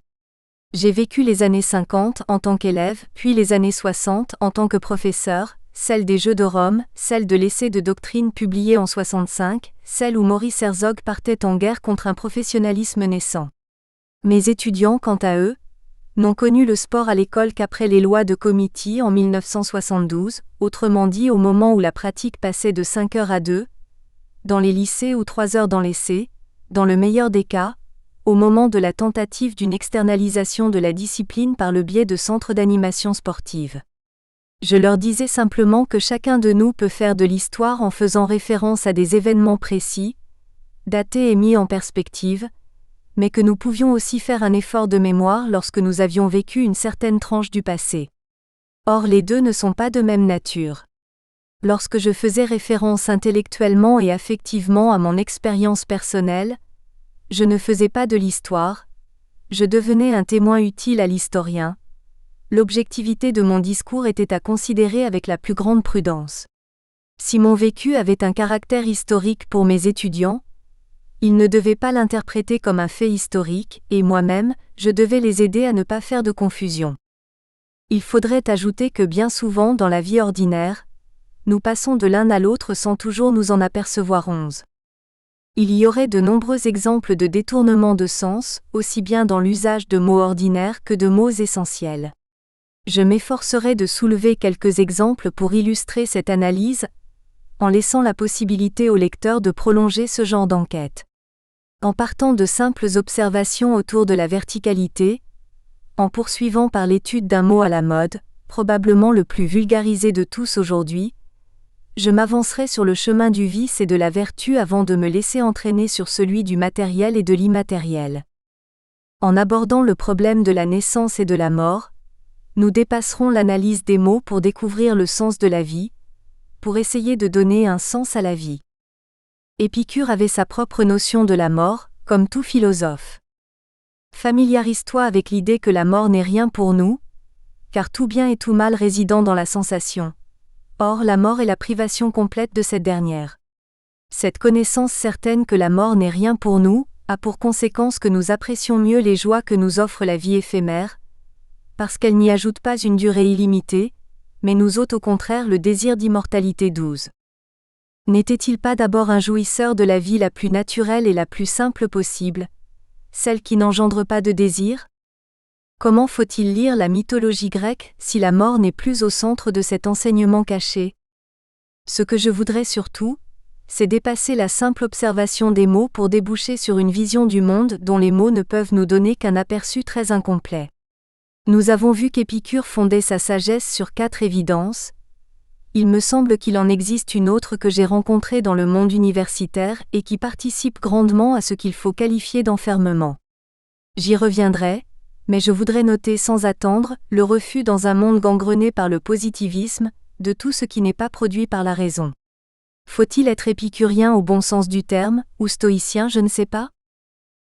J'ai vécu les années 50 en tant qu'élève, puis les années 60 en tant que professeur, celle des Jeux de Rome, celle de l'essai de doctrine publié en 65, celle où Maurice Herzog partait en guerre contre un professionnalisme naissant. Mes étudiants, quant à eux, n'ont connu le sport à l'école qu'après les lois de Comity en 1972, autrement dit au moment où la pratique passait de 5 heures à 2, dans les lycées ou 3 heures dans l'essai, dans le meilleur des cas, au moment de la tentative d'une externalisation de la discipline par le biais de centres d'animation sportive. Je leur disais simplement que chacun de nous peut faire de l'histoire en faisant référence à des événements précis, datés et mis en perspective, mais que nous pouvions aussi faire un effort de mémoire lorsque nous avions vécu une certaine tranche du passé. Or les deux ne sont pas de même nature. Lorsque je faisais référence intellectuellement et affectivement à mon expérience personnelle, je ne faisais pas de l'histoire, je devenais un témoin utile à l'historien. L'objectivité de mon discours était à considérer avec la plus grande prudence. Si mon vécu avait un caractère historique pour mes étudiants, ils ne devaient pas l'interpréter comme un fait historique, et moi-même, je devais les aider à ne pas faire de confusion. Il faudrait ajouter que bien souvent dans la vie ordinaire, nous passons de l'un à l'autre sans toujours nous en apercevoir 11. Il y aurait de nombreux exemples de détournement de sens, aussi bien dans l'usage de mots ordinaires que de mots essentiels. Je m'efforcerai de soulever quelques exemples pour illustrer cette analyse, en laissant la possibilité au lecteur de prolonger ce genre d'enquête. En partant de simples observations autour de la verticalité, en poursuivant par l'étude d'un mot à la mode, probablement le plus vulgarisé de tous aujourd'hui, je m'avancerai sur le chemin du vice et de la vertu avant de me laisser entraîner sur celui du matériel et de l'immatériel. En abordant le problème de la naissance et de la mort, nous dépasserons l'analyse des mots pour découvrir le sens de la vie, pour essayer de donner un sens à la vie. Épicure avait sa propre notion de la mort, comme tout philosophe. Familiarise-toi avec l'idée que la mort n'est rien pour nous, car tout bien et tout mal résidant dans la sensation. Or, la mort est la privation complète de cette dernière. Cette connaissance certaine que la mort n'est rien pour nous, a pour conséquence que nous apprécions mieux les joies que nous offre la vie éphémère, parce qu'elle n'y ajoute pas une durée illimitée, mais nous ôte au contraire le désir d'immortalité douce. N'était-il pas d'abord un jouisseur de la vie la plus naturelle et la plus simple possible, celle qui n'engendre pas de désir ? Comment faut-il lire la mythologie grecque si la mort n'est plus au centre de cet enseignement caché ? Ce que je voudrais surtout, c'est dépasser la simple observation des mots pour déboucher sur une vision du monde dont les mots ne peuvent nous donner qu'un aperçu très incomplet. Nous avons vu qu'Épicure fondait sa sagesse sur 4 évidences. Il me semble qu'il en existe une autre que j'ai rencontrée dans le monde universitaire et qui participe grandement à ce qu'il faut qualifier d'enfermement. J'y reviendrai, mais je voudrais noter sans attendre le refus dans un monde gangrené par le positivisme, de tout ce qui n'est pas produit par la raison. Faut-il être épicurien au bon sens du terme, ou stoïcien, je ne sais pas ?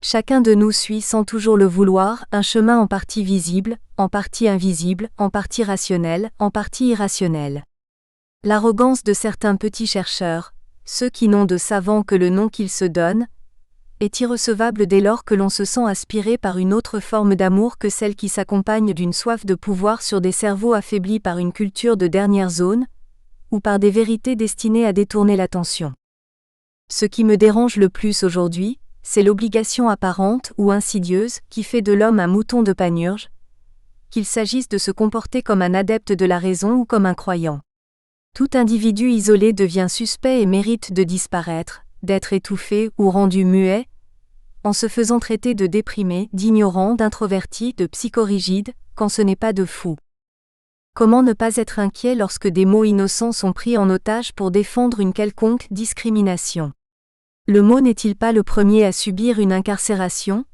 Chacun de nous suit sans toujours le vouloir un chemin en partie visible, en partie invisible, en partie rationnel, en partie irrationnel. L'arrogance de certains petits chercheurs, ceux qui n'ont de savants que le nom qu'ils se donnent, est irrecevable dès lors que l'on se sent aspiré par une autre forme d'amour que celle qui s'accompagne d'une soif de pouvoir sur des cerveaux affaiblis par une culture de dernière zone, ou par des vérités destinées à détourner l'attention. Ce qui me dérange le plus aujourd'hui, c'est l'obligation apparente ou insidieuse qui fait de l'homme un mouton de panurge, qu'il s'agisse de se comporter comme un adepte de la raison ou comme un croyant. Tout individu isolé devient suspect et mérite de disparaître, d'être étouffé ou rendu muet, en se faisant traiter de déprimé, d'ignorant, d'introverti, de psychorigide, quand ce n'est pas de fou. Comment ne pas être inquiet lorsque des mots innocents sont pris en otage pour défendre une quelconque discrimination ? Le mot n'est-il pas le premier à subir une incarcération,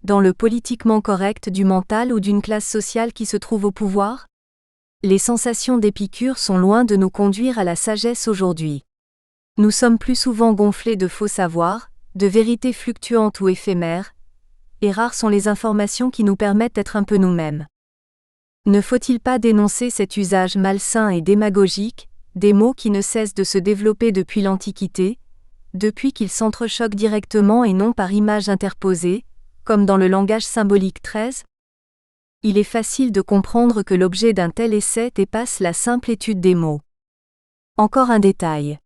dans le politiquement correct du mental ou d'une classe sociale qui se trouve au pouvoir ? Les sensations d'Épicure sont loin de nous conduire à la sagesse aujourd'hui. Nous sommes plus souvent gonflés de faux savoirs, de vérités fluctuantes ou éphémères, et rares sont les informations qui nous permettent d'être un peu nous-mêmes. Ne faut-il pas dénoncer cet usage malsain et démagogique, des mots qui ne cessent de se développer depuis l'Antiquité, depuis qu'ils s'entrechoquent directement et non par images interposées, comme dans le langage symbolique 13 ? Il est facile de comprendre que l'objet d'un tel essai dépasse la simple étude des mots. Encore un détail.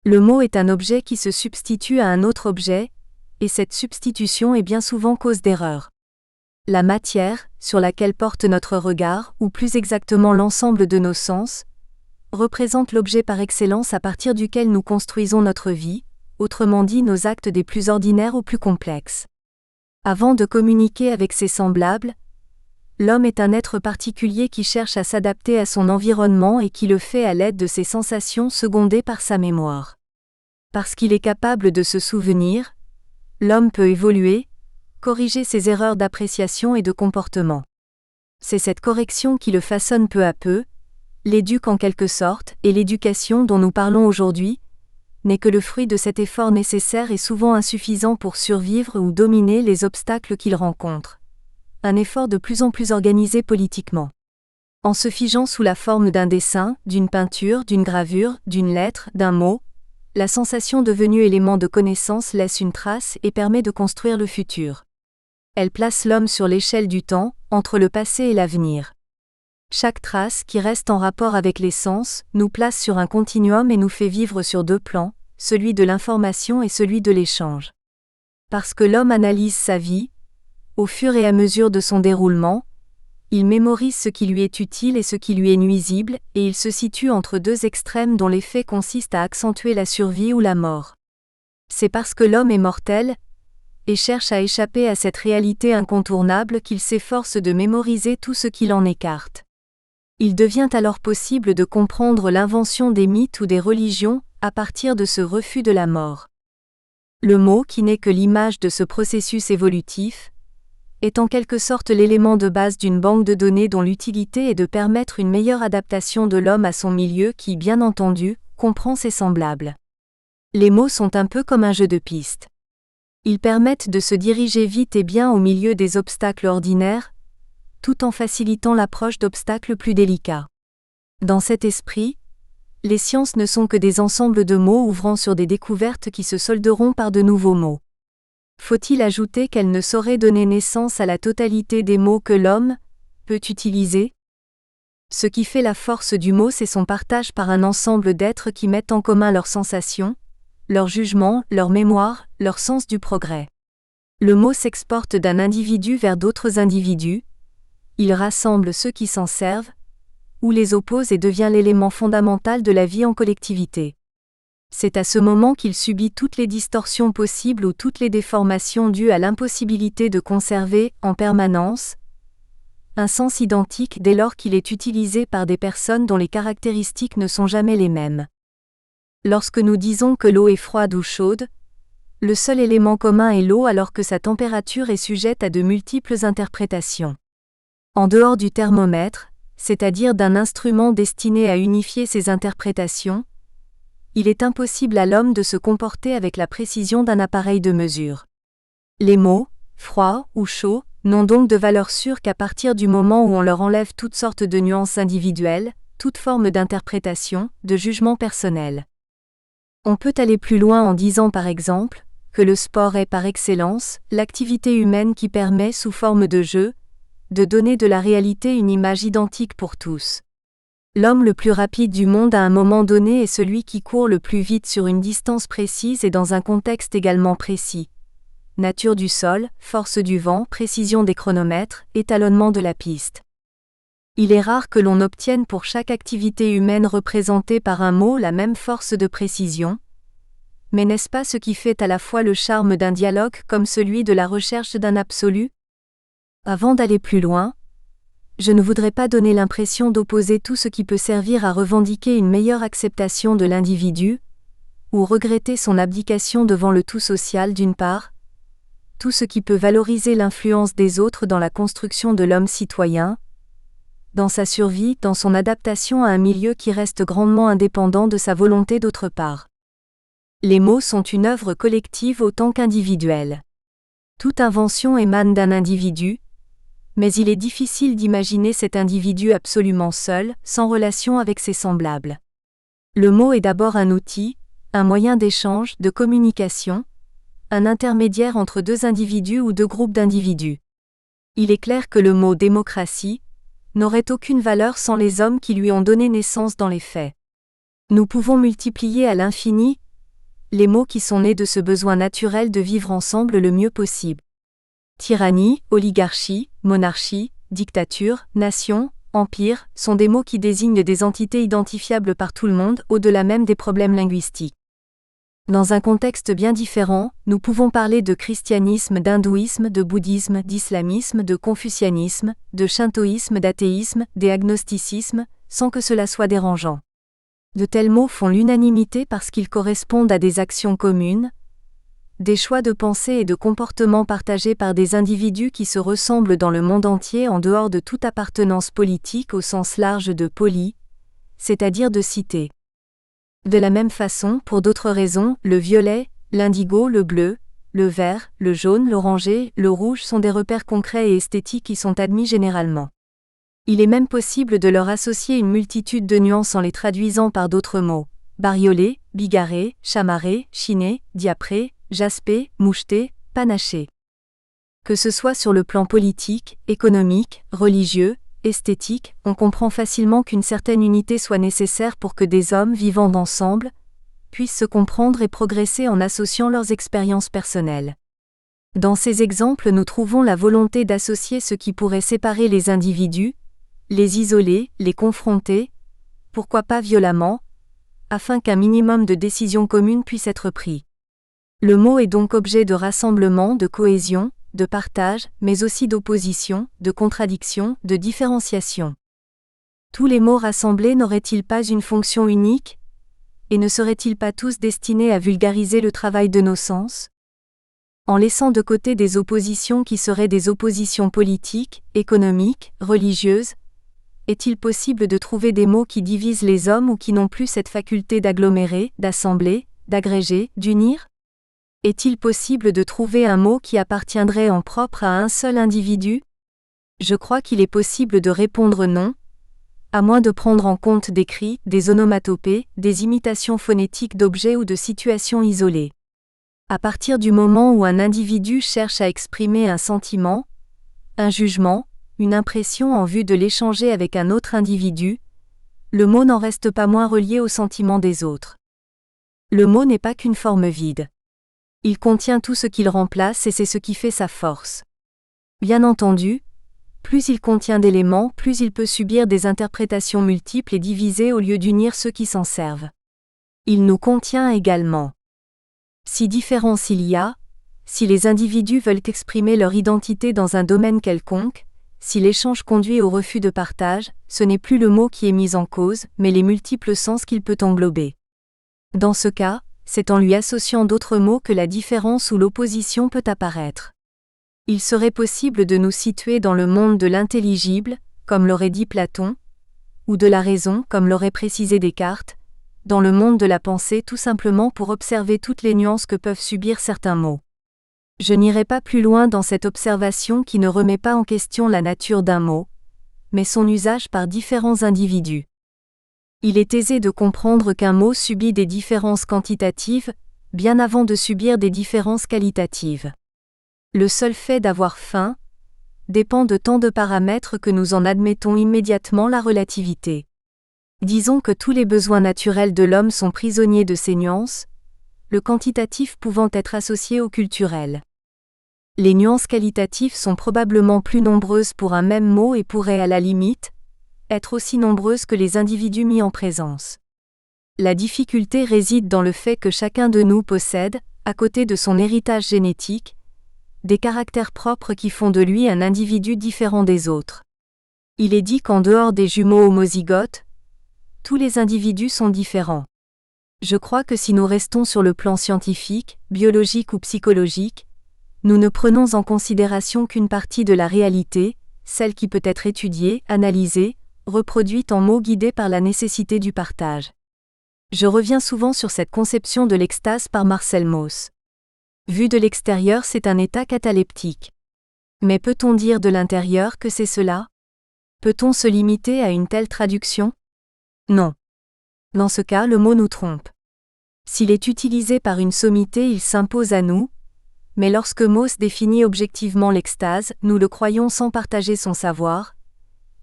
Le mot est un objet qui se substitue à un autre objet, et cette substitution est bien souvent cause d'erreur. La matière, sur laquelle porte notre regard, ou plus exactement l'ensemble de nos sens, représente l'objet par excellence à partir duquel nous construisons notre vie, autrement dit nos actes des plus ordinaires aux plus complexes. Avant de communiquer avec ses semblables, l'homme est un être particulier qui cherche à s'adapter à son environnement et qui le fait à l'aide de ses sensations secondées par sa mémoire. Parce qu'il est capable de se souvenir, l'homme peut évoluer, corriger ses erreurs d'appréciation et de comportement. C'est cette correction qui le façonne peu à peu, l'éduque en quelque sorte, et l'éducation dont nous parlons aujourd'hui n'est que le fruit de cet effort nécessaire et souvent insuffisant pour survivre ou dominer les obstacles qu'il rencontre. Un effort de plus en plus organisé politiquement. En se figeant sous la forme d'un dessin, d'une peinture, d'une gravure, d'une lettre, d'un mot, la sensation devenue élément de connaissance laisse une trace et permet de construire le futur. Elle place l'homme sur l'échelle du temps, entre le passé et l'avenir. Chaque trace qui reste en rapport avec les sens nous place sur un continuum et nous fait vivre sur 2 plans, celui de l'information et celui de l'échange. Parce que l'homme analyse sa vie, au fur et à mesure de son déroulement, Il mémorise ce qui lui est utile et ce qui lui est nuisible, et il se situe entre deux extrêmes dont l'effet consiste à accentuer la survie ou la mort. C'est parce que l'homme est mortel, et cherche à échapper à cette réalité incontournable qu'il s'efforce de mémoriser tout ce qui l'en écarte. Il devient alors possible de comprendre l'invention des mythes ou des religions, à partir de ce refus de la mort. Le mot, qui n'est que l'image de ce processus évolutif, est en quelque sorte l'élément de base d'une banque de données dont l'utilité est de permettre une meilleure adaptation de l'homme à son milieu qui, bien entendu, comprend ses semblables. Les mots sont un peu comme un jeu de piste. Ils permettent de se diriger vite et bien au milieu des obstacles ordinaires, tout en facilitant l'approche d'obstacles plus délicats. Dans cet esprit, les sciences ne sont que des ensembles de mots ouvrant sur des découvertes qui se solderont par de nouveaux mots. Faut-il ajouter qu'elles ne sauraient donner naissance à la totalité des mots que l'homme peut utiliser ? Ce qui fait la force du mot, c'est son partage par un ensemble d'êtres qui mettent en commun leurs sensations, leurs jugements, leur mémoire, leur sens du progrès. Le mot s'exporte d'un individu vers d'autres individus, il rassemble ceux qui s'en servent, ou les oppose et devient l'élément fondamental de la vie en collectivité. C'est à ce moment qu'il subit toutes les distorsions possibles ou toutes les déformations dues à l'impossibilité de conserver, en permanence, un sens identique dès lors qu'il est utilisé par des personnes dont les caractéristiques ne sont jamais les mêmes. Lorsque nous disons que l'eau est froide ou chaude, le seul élément commun est l'eau alors que sa température est sujette à de multiples interprétations. En dehors du thermomètre, c'est-à-dire d'un instrument destiné à unifier ces interprétations, il est impossible à l'homme de se comporter avec la précision d'un appareil de mesure. Les mots, froid ou chaud, n'ont donc de valeur sûre qu'à partir du moment où on leur enlève toutes sortes de nuances individuelles, toute forme d'interprétation, de jugement personnel. On peut aller plus loin en disant par exemple, que le sport est par excellence, l'activité humaine qui permet sous forme de jeu, de donner de la réalité une image identique pour tous. L'homme le plus rapide du monde à un moment donné est celui qui court le plus vite sur une distance précise et dans un contexte également précis. Nature du sol, force du vent, précision des chronomètres, étalonnement de la piste. Il est rare que l'on obtienne pour chaque activité humaine représentée par un mot la même force de précision. Mais n'est-ce pas ce qui fait à la fois le charme d'un dialogue comme celui de la recherche d'un absolu ? Avant d'aller plus loin, je ne voudrais pas donner l'impression d'opposer tout ce qui peut servir à revendiquer une meilleure acceptation de l'individu, ou regretter son abdication devant le tout social d'une part, tout ce qui peut valoriser l'influence des autres dans la construction de l'homme citoyen, dans sa survie, dans son adaptation à un milieu qui reste grandement indépendant de sa volonté d'autre part. Les mots sont une œuvre collective autant qu'individuelle. Toute invention émane d'un individu, mais il est difficile d'imaginer cet individu absolument seul, sans relation avec ses semblables. Le mot est d'abord un outil, un moyen d'échange, de communication, un intermédiaire entre deux individus ou deux groupes d'individus. Il est clair que le mot « démocratie » n'aurait aucune valeur sans les hommes qui lui ont donné naissance dans les faits. Nous pouvons multiplier à l'infini les mots qui sont nés de ce besoin naturel de vivre ensemble le mieux possible. Tyrannie, oligarchie, monarchie, dictature, nation, empire, sont des mots qui désignent des entités identifiables par tout le monde, au-delà même des problèmes linguistiques. Dans un contexte bien différent, nous pouvons parler de christianisme, d'hindouisme, de bouddhisme, d'islamisme, de confucianisme, de shintoïsme, d'athéisme, d'agnosticisme, sans que cela soit dérangeant. De tels mots font l'unanimité parce qu'ils correspondent à des actions communes, des choix de pensée et de comportement partagés par des individus qui se ressemblent dans le monde entier en dehors de toute appartenance politique au sens large de poli, c'est-à-dire de cité. De la même façon, pour d'autres raisons, le violet, l'indigo, le bleu, le vert, le jaune, l'orangé, le rouge sont des repères concrets et esthétiques qui sont admis généralement. Il est même possible de leur associer une multitude de nuances en les traduisant par d'autres mots. Bariolé, bigarré, chamarré, chiné, diapré, jaspé, moucheté, panaché. Que ce soit sur le plan politique, économique, religieux, esthétique, on comprend facilement qu'une certaine unité soit nécessaire pour que des hommes vivant ensemble puissent se comprendre et progresser en associant leurs expériences personnelles. Dans ces exemples, nous trouvons la volonté d'associer ce qui pourrait séparer les individus, les isoler, les confronter, pourquoi pas violemment, afin qu'un minimum de décisions communes puisse être pris. Le mot est donc objet de rassemblement, de cohésion, de partage, mais aussi d'opposition, de contradiction, de différenciation. Tous les mots rassemblés n'auraient-ils pas une fonction unique, et ne seraient-ils pas tous destinés à vulgariser le travail de nos sens ? En laissant de côté des oppositions qui seraient des oppositions politiques, économiques, religieuses, est-il possible de trouver des mots qui divisent les hommes ou qui n'ont plus cette faculté d'agglomérer, d'assembler, d'agréger, d'unir ? Est-il possible de trouver un mot qui appartiendrait en propre à un seul individu ? Je crois qu'il est possible de répondre non, à moins de prendre en compte des cris, des onomatopées, des imitations phonétiques d'objets ou de situations isolées. À partir du moment où un individu cherche à exprimer un sentiment, un jugement, une impression en vue de l'échanger avec un autre individu, le mot n'en reste pas moins relié au sentiment des autres. Le mot n'est pas qu'une forme vide. Il contient tout ce qu'il remplace et c'est ce qui fait sa force. Bien entendu, plus il contient d'éléments, plus il peut subir des interprétations multiples et divisées au lieu d'unir ceux qui s'en servent. Il nous contient également. Si différence il y a, si les individus veulent exprimer leur identité dans un domaine quelconque, si l'échange conduit au refus de partage, ce n'est plus le mot qui est mis en cause, mais les multiples sens qu'il peut englober. Dans ce cas, c'est en lui associant d'autres mots que la différence ou l'opposition peut apparaître. Il serait possible de nous situer dans le monde de l'intelligible, comme l'aurait dit Platon, ou de la raison, comme l'aurait précisé Descartes, dans le monde de la pensée tout simplement pour observer toutes les nuances que peuvent subir certains mots. Je n'irai pas plus loin dans cette observation qui ne remet pas en question la nature d'un mot, mais son usage par différents individus. Il est aisé de comprendre qu'un mot subit des différences quantitatives, bien avant de subir des différences qualitatives. Le seul fait d'avoir faim dépend de tant de paramètres que nous en admettons immédiatement la relativité. Disons que tous les besoins naturels de l'homme sont prisonniers de ces nuances, le quantitatif pouvant être associé au culturel. Les nuances qualitatives sont probablement plus nombreuses pour un même mot et pourraient à la limite être aussi nombreuses que les individus mis en présence. La difficulté réside dans le fait que chacun de nous possède, à côté de son héritage génétique, des caractères propres qui font de lui un individu différent des autres. Il est dit qu'en dehors des jumeaux homozygotes, tous les individus sont différents. Je crois que si nous restons sur le plan scientifique, biologique ou psychologique, nous ne prenons en considération qu'une partie de la réalité, celle qui peut être étudiée, analysée, reproduite en mots guidés par la nécessité du partage. Je reviens souvent sur cette conception de l'extase par Marcel Mauss. Vu de l'extérieur, c'est un état cataleptique. Mais peut-on dire de l'intérieur que c'est cela ? Peut-on se limiter à une telle traduction ? Non. Dans ce cas, le mot nous trompe. S'il est utilisé par une sommité, il s'impose à nous, mais lorsque Mauss définit objectivement l'extase, nous le croyons sans partager son savoir.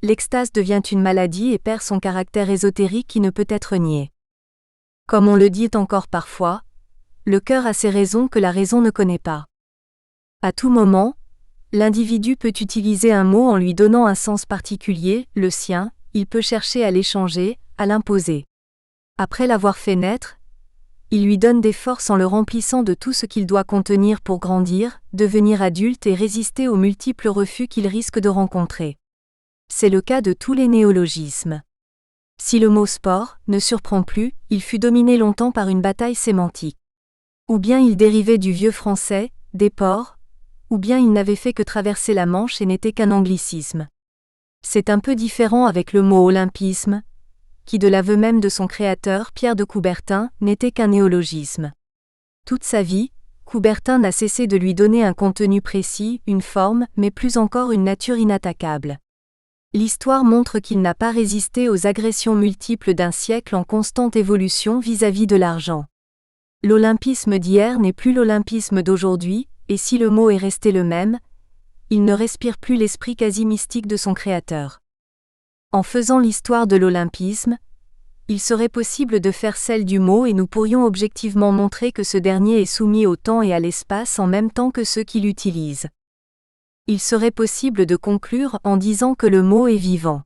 L'extase devient une maladie et perd son caractère ésotérique qui ne peut être nié. Comme on le dit encore parfois, le cœur a ses raisons que la raison ne connaît pas. À tout moment, l'individu peut utiliser un mot en lui donnant un sens particulier, le sien, il peut chercher à l'échanger, à l'imposer. Après l'avoir fait naître, il lui donne des forces en le remplissant de tout ce qu'il doit contenir pour grandir, devenir adulte et résister aux multiples refus qu'il risque de rencontrer. C'est le cas de tous les néologismes. Si le mot sport ne surprend plus, il fut dominé longtemps par une bataille sémantique. Ou bien il dérivait du vieux français, des ports, ou bien il n'avait fait que traverser la Manche et n'était qu'un anglicisme. C'est un peu différent avec le mot olympisme, qui de l'aveu même de son créateur, Pierre de Coubertin, n'était qu'un néologisme. Toute sa vie, Coubertin n'a cessé de lui donner un contenu précis, une forme, mais plus encore une nature inattaquable. L'histoire montre qu'il n'a pas résisté aux agressions multiples d'un siècle en constante évolution vis-à-vis de l'argent. L'olympisme d'hier n'est plus l'olympisme d'aujourd'hui, et si le mot est resté le même, il ne respire plus l'esprit quasi mystique de son créateur. En faisant l'histoire de l'olympisme, il serait possible de faire celle du mot et nous pourrions objectivement montrer que ce dernier est soumis au temps et à l'espace en même temps que ceux qui l'utilisent. Il serait possible de conclure en disant que le mot est vivant.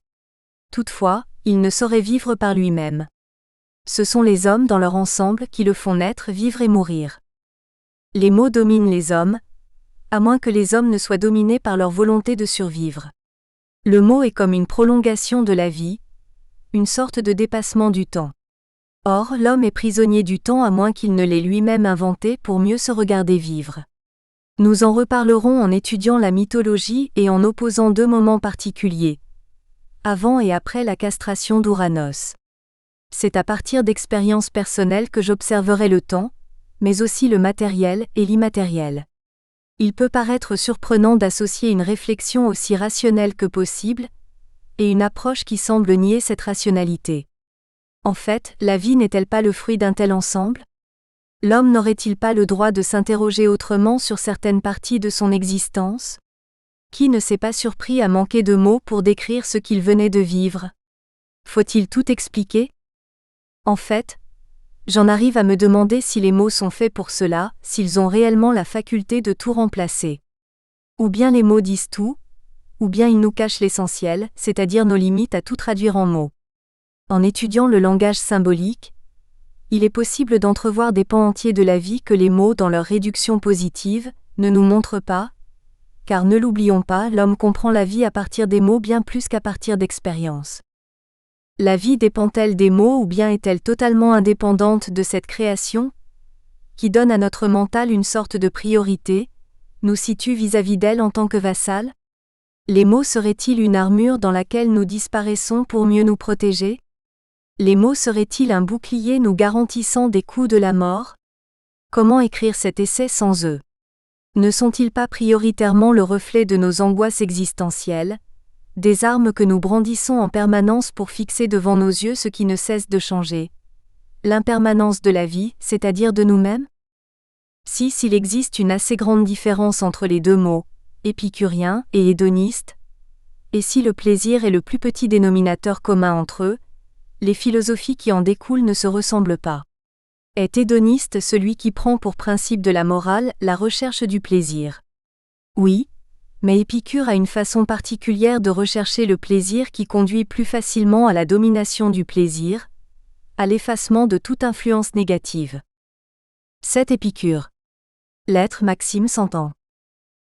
Toutefois, il ne saurait vivre par lui-même. Ce sont les hommes dans leur ensemble qui le font naître, vivre et mourir. Les mots dominent les hommes, à moins que les hommes ne soient dominés par leur volonté de survivre. Le mot est comme une prolongation de la vie, une sorte de dépassement du temps. Or, l'homme est prisonnier du temps à moins qu'il ne l'ait lui-même inventé pour mieux se regarder vivre. Nous en reparlerons en étudiant la mythologie et en opposant deux moments particuliers, avant et après la castration d'Ouranos. C'est à partir d'expériences personnelles que j'observerai le temps, mais aussi le matériel et l'immatériel. Il peut paraître surprenant d'associer une réflexion aussi rationnelle que possible, et une approche qui semble nier cette rationalité. En fait, la vie n'est-elle pas le fruit d'un tel ensemble ? L'homme n'aurait-il pas le droit de s'interroger autrement sur certaines parties de son existence ? Qui ne s'est pas surpris à manquer de mots pour décrire ce qu'il venait de vivre ? Faut-il tout expliquer ? En fait, j'en arrive à me demander si les mots sont faits pour cela, s'ils ont réellement la faculté de tout remplacer. Ou bien les mots disent tout, ou bien ils nous cachent l'essentiel, c'est-à-dire nos limites à tout traduire en mots. En étudiant le langage symbolique, il est possible d'entrevoir des pans entiers de la vie que les mots, dans leur réduction positive, ne nous montrent pas, car ne l'oublions pas, l'homme comprend la vie à partir des mots bien plus qu'à partir d'expériences. La vie dépend-elle des mots ou bien est-elle totalement indépendante de cette création, qui donne à notre mental une sorte de priorité, nous situe vis-à-vis d'elle en tant que vassal ? Les mots seraient-ils une armure dans laquelle nous disparaissons pour mieux nous protéger ? Les mots seraient-ils un bouclier nous garantissant des coups de la mort ? Comment écrire cet essai sans eux ? Ne sont-ils pas prioritairement le reflet de nos angoisses existentielles, des armes que nous brandissons en permanence pour fixer devant nos yeux ce qui ne cesse de changer ? L'impermanence de la vie, c'est-à-dire de nous-mêmes ? S'il existe une assez grande différence entre les deux mots, épicurien et hédoniste, et si le plaisir est le plus petit dénominateur commun entre eux, les philosophies qui en découlent ne se ressemblent pas. Est hédoniste celui qui prend pour principe de la morale la recherche du plaisir? Oui, mais Épicure a une façon particulière de rechercher le plaisir qui conduit plus facilement à la domination du plaisir, à l'effacement de toute influence négative. 7 Épicure. Lettre Maxime Santan.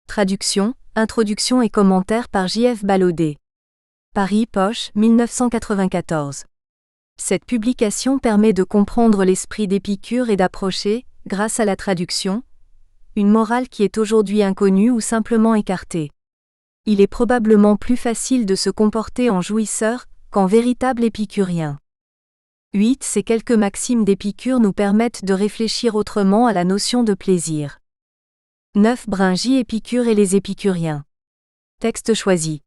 Traduction, introduction et commentaires par J.F. Ballaudet. Paris Poche, 1994. Cette publication permet de comprendre l'esprit d'Épicure et d'approcher, grâce à la traduction, une morale qui est aujourd'hui inconnue ou simplement écartée. Il est probablement plus facile de se comporter en jouisseur qu'en véritable épicurien. 8 Ces quelques maximes d'Épicure nous permettent de réfléchir autrement à la notion de plaisir. 9 Bringy Épicure et les épicuriens. Texte choisi.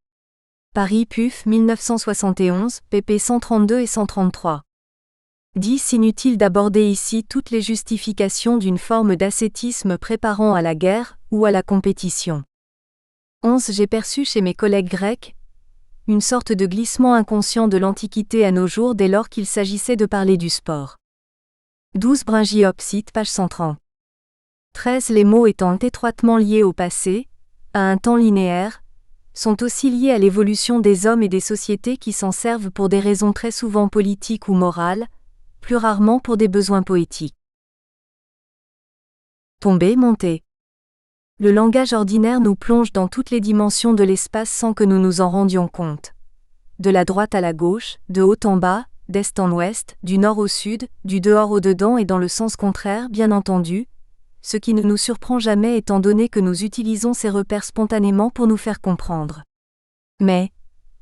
Paris PUF 1971, pp 132 et 133. 10 Inutile d'aborder ici toutes les justifications d'une forme d'ascétisme préparant à la guerre ou à la compétition. 11 J'ai perçu chez mes collègues grecs une sorte de glissement inconscient de l'Antiquité à nos jours dès lors qu'il s'agissait de parler du sport. 12 Bringy-Opsite, page 130. 13 Les mots étant étroitement liés au passé, à un temps linéaire, sont aussi liés à l'évolution des hommes et des sociétés qui s'en servent pour des raisons très souvent politiques ou morales, plus rarement pour des besoins poétiques. Tomber, monter. Le langage ordinaire nous plonge dans toutes les dimensions de l'espace sans que nous nous en rendions compte. De la droite à la gauche, de haut en bas, d'est en ouest, du nord au sud, du dehors au dedans et dans le sens contraire, bien entendu, ce qui ne nous surprend jamais étant donné que nous utilisons ces repères spontanément pour nous faire comprendre. Mais,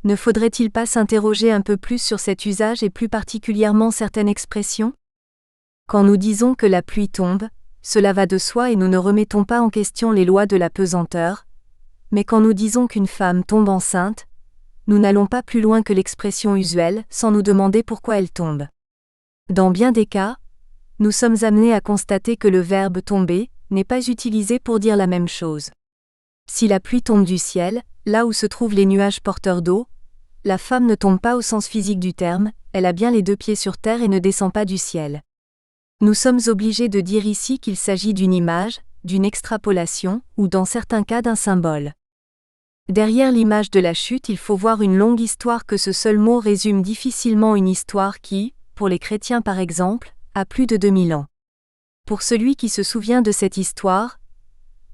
ne faudrait-il pas s'interroger un peu plus sur cet usage et plus particulièrement certaines expressions ? Quand nous disons que la pluie tombe, cela va de soi et nous ne remettons pas en question les lois de la pesanteur, mais quand nous disons qu'une femme tombe enceinte, nous n'allons pas plus loin que l'expression usuelle sans nous demander pourquoi elle tombe. Dans bien des cas, nous sommes amenés à constater que le verbe « tomber » n'est pas utilisé pour dire la même chose. Si la pluie tombe du ciel, là où se trouvent les nuages porteurs d'eau, la femme ne tombe pas au sens physique du terme, elle a bien les deux pieds sur terre et ne descend pas du ciel. Nous sommes obligés de dire ici qu'il s'agit d'une image, d'une extrapolation, ou dans certains cas d'un symbole. Derrière l'image de la chute, il faut voir une longue histoire que ce seul mot résume difficilement, une histoire qui, pour les chrétiens par exemple, a plus de 2000 ans. Pour celui qui se souvient de cette histoire,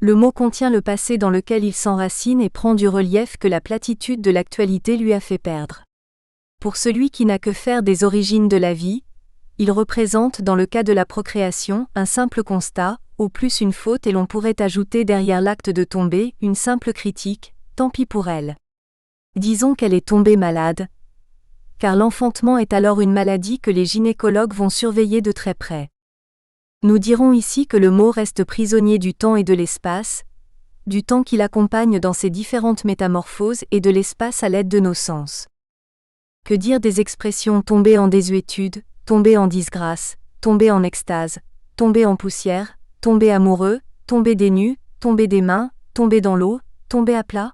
le mot contient le passé dans lequel il s'enracine et prend du relief que la platitude de l'actualité lui a fait perdre. Pour celui qui n'a que faire des origines de la vie, il représente dans le cas de la procréation un simple constat, au plus une faute, et l'on pourrait ajouter derrière l'acte de tomber une simple critique, tant pis pour elle. Disons qu'elle est tombée malade, car l'enfantement est alors une maladie que les gynécologues vont surveiller de très près. Nous dirons ici que le mot reste prisonnier du temps et de l'espace, du temps qui l'accompagne dans ses différentes métamorphoses et de l'espace à l'aide de nos sens. Que dire des expressions tomber en désuétude, tomber en disgrâce, tomber en extase, tomber en poussière, tomber amoureux, tomber des nues, tomber des mains, tomber dans l'eau, tomber à plat?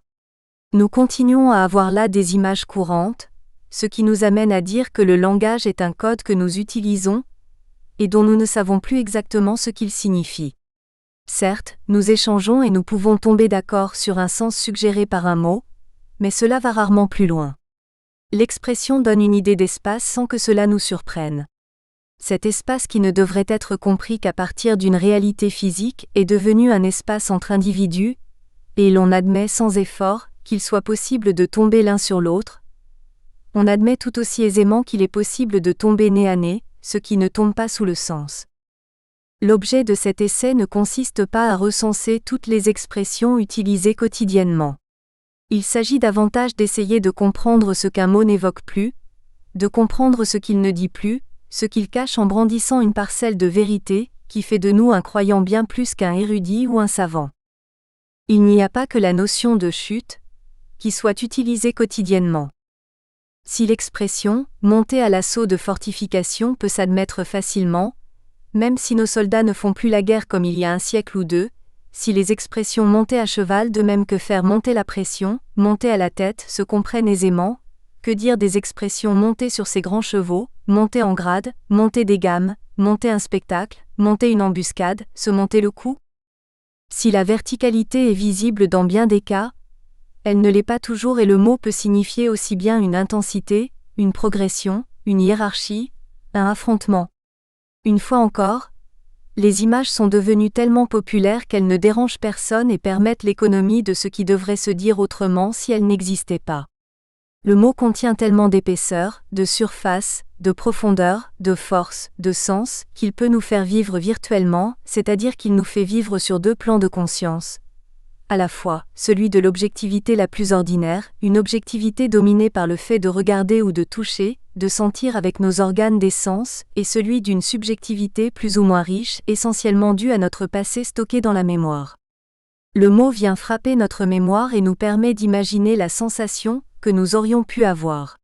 Nous continuons à avoir là des images courantes, ce qui nous amène à dire que le langage est un code que nous utilisons, et dont nous ne savons plus exactement ce qu'il signifie. Certes, nous échangeons et nous pouvons tomber d'accord sur un sens suggéré par un mot, mais cela va rarement plus loin. L'expression donne une idée d'espace sans que cela nous surprenne. Cet espace qui ne devrait être compris qu'à partir d'une réalité physique est devenu un espace entre individus, et l'on admet sans effort qu'il soit possible de tomber l'un sur l'autre. On admet tout aussi aisément qu'il est possible de tomber nez à nez, ce qui ne tombe pas sous le sens. L'objet de cet essai ne consiste pas à recenser toutes les expressions utilisées quotidiennement. Il s'agit davantage d'essayer de comprendre ce qu'un mot n'évoque plus, de comprendre ce qu'il ne dit plus, ce qu'il cache en brandissant une parcelle de vérité, qui fait de nous un croyant bien plus qu'un érudit ou un savant. Il n'y a pas que la notion de chute, qui soit utilisée quotidiennement. Si l'expression « monter à l'assaut de fortifications » peut s'admettre facilement, même si nos soldats ne font plus la guerre comme il y a un siècle ou deux, si les expressions « monter à cheval » de même que faire monter la pression, monter à la tête se comprennent aisément, que dire des expressions « monter sur ses grands chevaux », monter en grade, monter des gammes, monter un spectacle, monter une embuscade, se monter le coup? Si la verticalité est visible dans bien des cas, elle ne l'est pas toujours, et le mot peut signifier aussi bien une intensité, une progression, une hiérarchie, un affrontement. Une fois encore, les images sont devenues tellement populaires qu'elles ne dérangent personne et permettent l'économie de ce qui devrait se dire autrement si elles n'existaient pas. Le mot contient tellement d'épaisseur, de surface, de profondeur, de force, de sens, qu'il peut nous faire vivre virtuellement, c'est-à-dire qu'il nous fait vivre sur deux plans de conscience. À la fois, celui de l'objectivité la plus ordinaire, une objectivité dominée par le fait de regarder ou de toucher, de sentir avec nos organes des sens, et celui d'une subjectivité plus ou moins riche, essentiellement due à notre passé stocké dans la mémoire. Le mot vient frapper notre mémoire et nous permet d'imaginer la sensation que nous aurions pu avoir.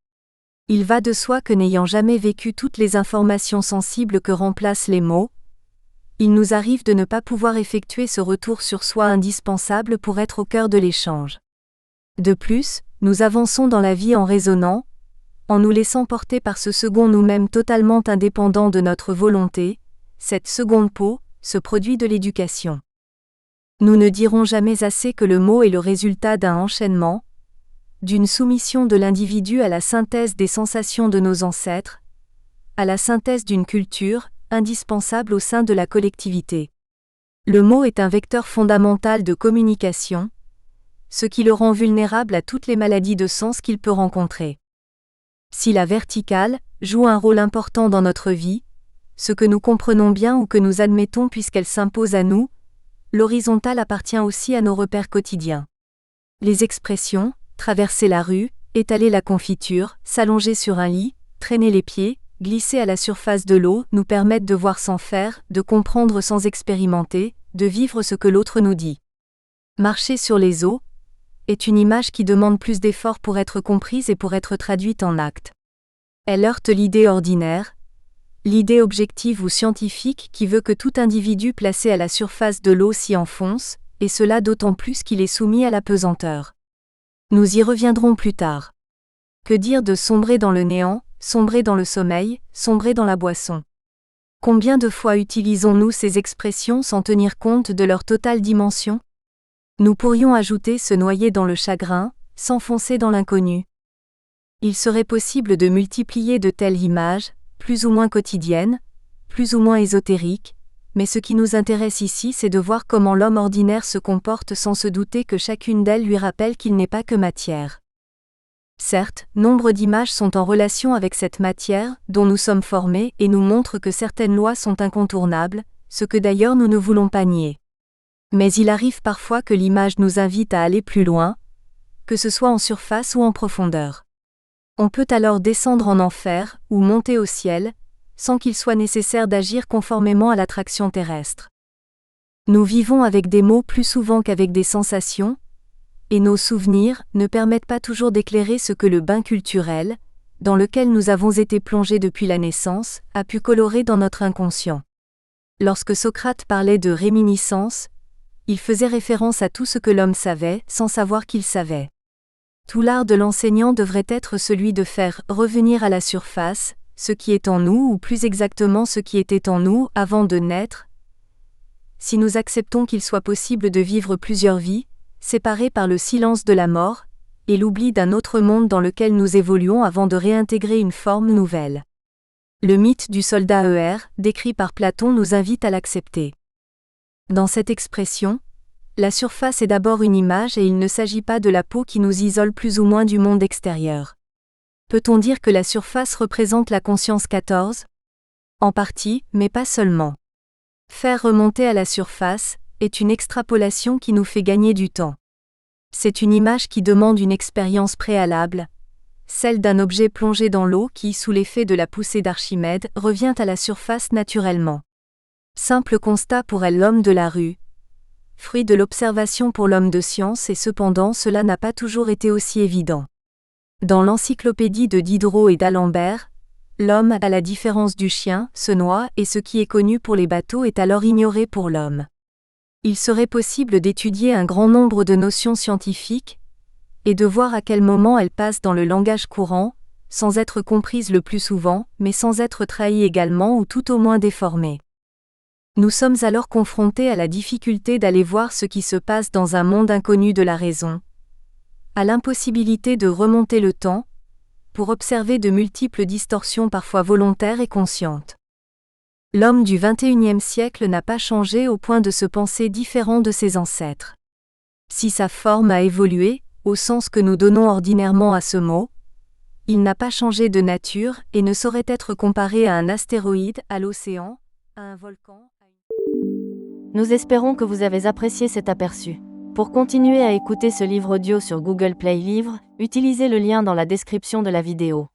Il va de soi que n'ayant jamais vécu toutes les informations sensibles que remplacent les mots, il nous arrive de ne pas pouvoir effectuer ce retour sur soi indispensable pour être au cœur de l'échange. De plus, nous avançons dans la vie en raisonnant, en nous laissant porter par ce second nous-mêmes totalement indépendant de notre volonté, cette seconde peau, ce produit de l'éducation. Nous ne dirons jamais assez que le mot est le résultat d'un enchaînement, d'une soumission de l'individu à la synthèse des sensations de nos ancêtres, à la synthèse d'une culture, indispensable au sein de la collectivité. Le mot est un vecteur fondamental de communication, ce qui le rend vulnérable à toutes les maladies de sens qu'il peut rencontrer. Si la verticale joue un rôle important dans notre vie, ce que nous comprenons bien ou que nous admettons puisqu'elle s'impose à nous, l'horizontale appartient aussi à nos repères quotidiens. Les expressions, traverser la rue, étaler la confiture, s'allonger sur un lit, traîner les pieds, glisser à la surface de l'eau, nous permettent de voir sans faire, de comprendre sans expérimenter, de vivre ce que l'autre nous dit. Marcher sur les eaux est une image qui demande plus d'efforts pour être comprise et pour être traduite en actes. Elle heurte l'idée ordinaire, l'idée objective ou scientifique qui veut que tout individu placé à la surface de l'eau s'y enfonce, et cela d'autant plus qu'il est soumis à la pesanteur. Nous y reviendrons plus tard. Que dire de sombrer dans le néant, sombrer dans le sommeil, sombrer dans la boisson. Combien de fois utilisons-nous ces expressions sans tenir compte de leur totale dimension? Nous pourrions ajouter se noyer dans le chagrin, s'enfoncer dans l'inconnu. Il serait possible de multiplier de telles images, plus ou moins quotidiennes, plus ou moins ésotériques, mais ce qui nous intéresse ici c'est de voir comment l'homme ordinaire se comporte sans se douter que chacune d'elles lui rappelle qu'il n'est pas que matière. Certes, nombre d'images sont en relation avec cette matière, dont nous sommes formés, et nous montrent que certaines lois sont incontournables, ce que d'ailleurs nous ne voulons pas nier. Mais il arrive parfois que l'image nous invite à aller plus loin, que ce soit en surface ou en profondeur. On peut alors descendre en enfer, ou monter au ciel, sans qu'il soit nécessaire d'agir conformément à l'attraction terrestre. Nous vivons avec des mots plus souvent qu'avec des sensations, et nos souvenirs ne permettent pas toujours d'éclairer ce que le bain culturel, dans lequel nous avons été plongés depuis la naissance, a pu colorer dans notre inconscient. Lorsque Socrate parlait de réminiscence, il faisait référence à tout ce que l'homme savait, sans savoir qu'il savait. Tout l'art de l'enseignant devrait être celui de faire revenir à la surface ce qui est en nous ou plus exactement ce qui était en nous avant de naître. Si nous acceptons qu'il soit possible de vivre plusieurs vies, séparées par le silence de la mort, et l'oubli d'un autre monde dans lequel nous évoluons avant de réintégrer une forme nouvelle. Le mythe du soldat décrit par Platon nous invite à l'accepter. Dans cette expression, la surface est d'abord une image et il ne s'agit pas de la peau qui nous isole plus ou moins du monde extérieur. Peut-on dire que la surface représente la conscience 14 ? En partie, mais pas seulement. Faire remonter à la surface est une extrapolation qui nous fait gagner du temps. C'est une image qui demande une expérience préalable, celle d'un objet plongé dans l'eau qui, sous l'effet de la poussée d'Archimède, revient à la surface naturellement. Simple constat pour elle l'homme de la rue, fruit de l'observation pour l'homme de science et cependant cela n'a pas toujours été aussi évident. Dans l'encyclopédie de Diderot et d'Alembert, l'homme, à la différence du chien, se noie et ce qui est connu pour les bateaux est alors ignoré pour l'homme. Il serait possible d'étudier un grand nombre de notions scientifiques et de voir à quel moment elles passent dans le langage courant, sans être comprises le plus souvent, mais sans être trahies également ou tout au moins déformées. Nous sommes alors confrontés à la difficulté d'aller voir ce qui se passe dans un monde inconnu de la raison, à l'impossibilité de remonter le temps, pour observer de multiples distorsions parfois volontaires et conscientes. L'homme du XXIe siècle n'a pas changé au point de se penser différent de ses ancêtres. Si sa forme a évolué, au sens que nous donnons ordinairement à ce mot, il n'a pas changé de nature et ne saurait être comparé à un astéroïde, à l'océan, à un volcan. Nous espérons que vous avez apprécié cet aperçu. Pour continuer à écouter ce livre audio sur Google Play Livres, utilisez le lien dans la description de la vidéo.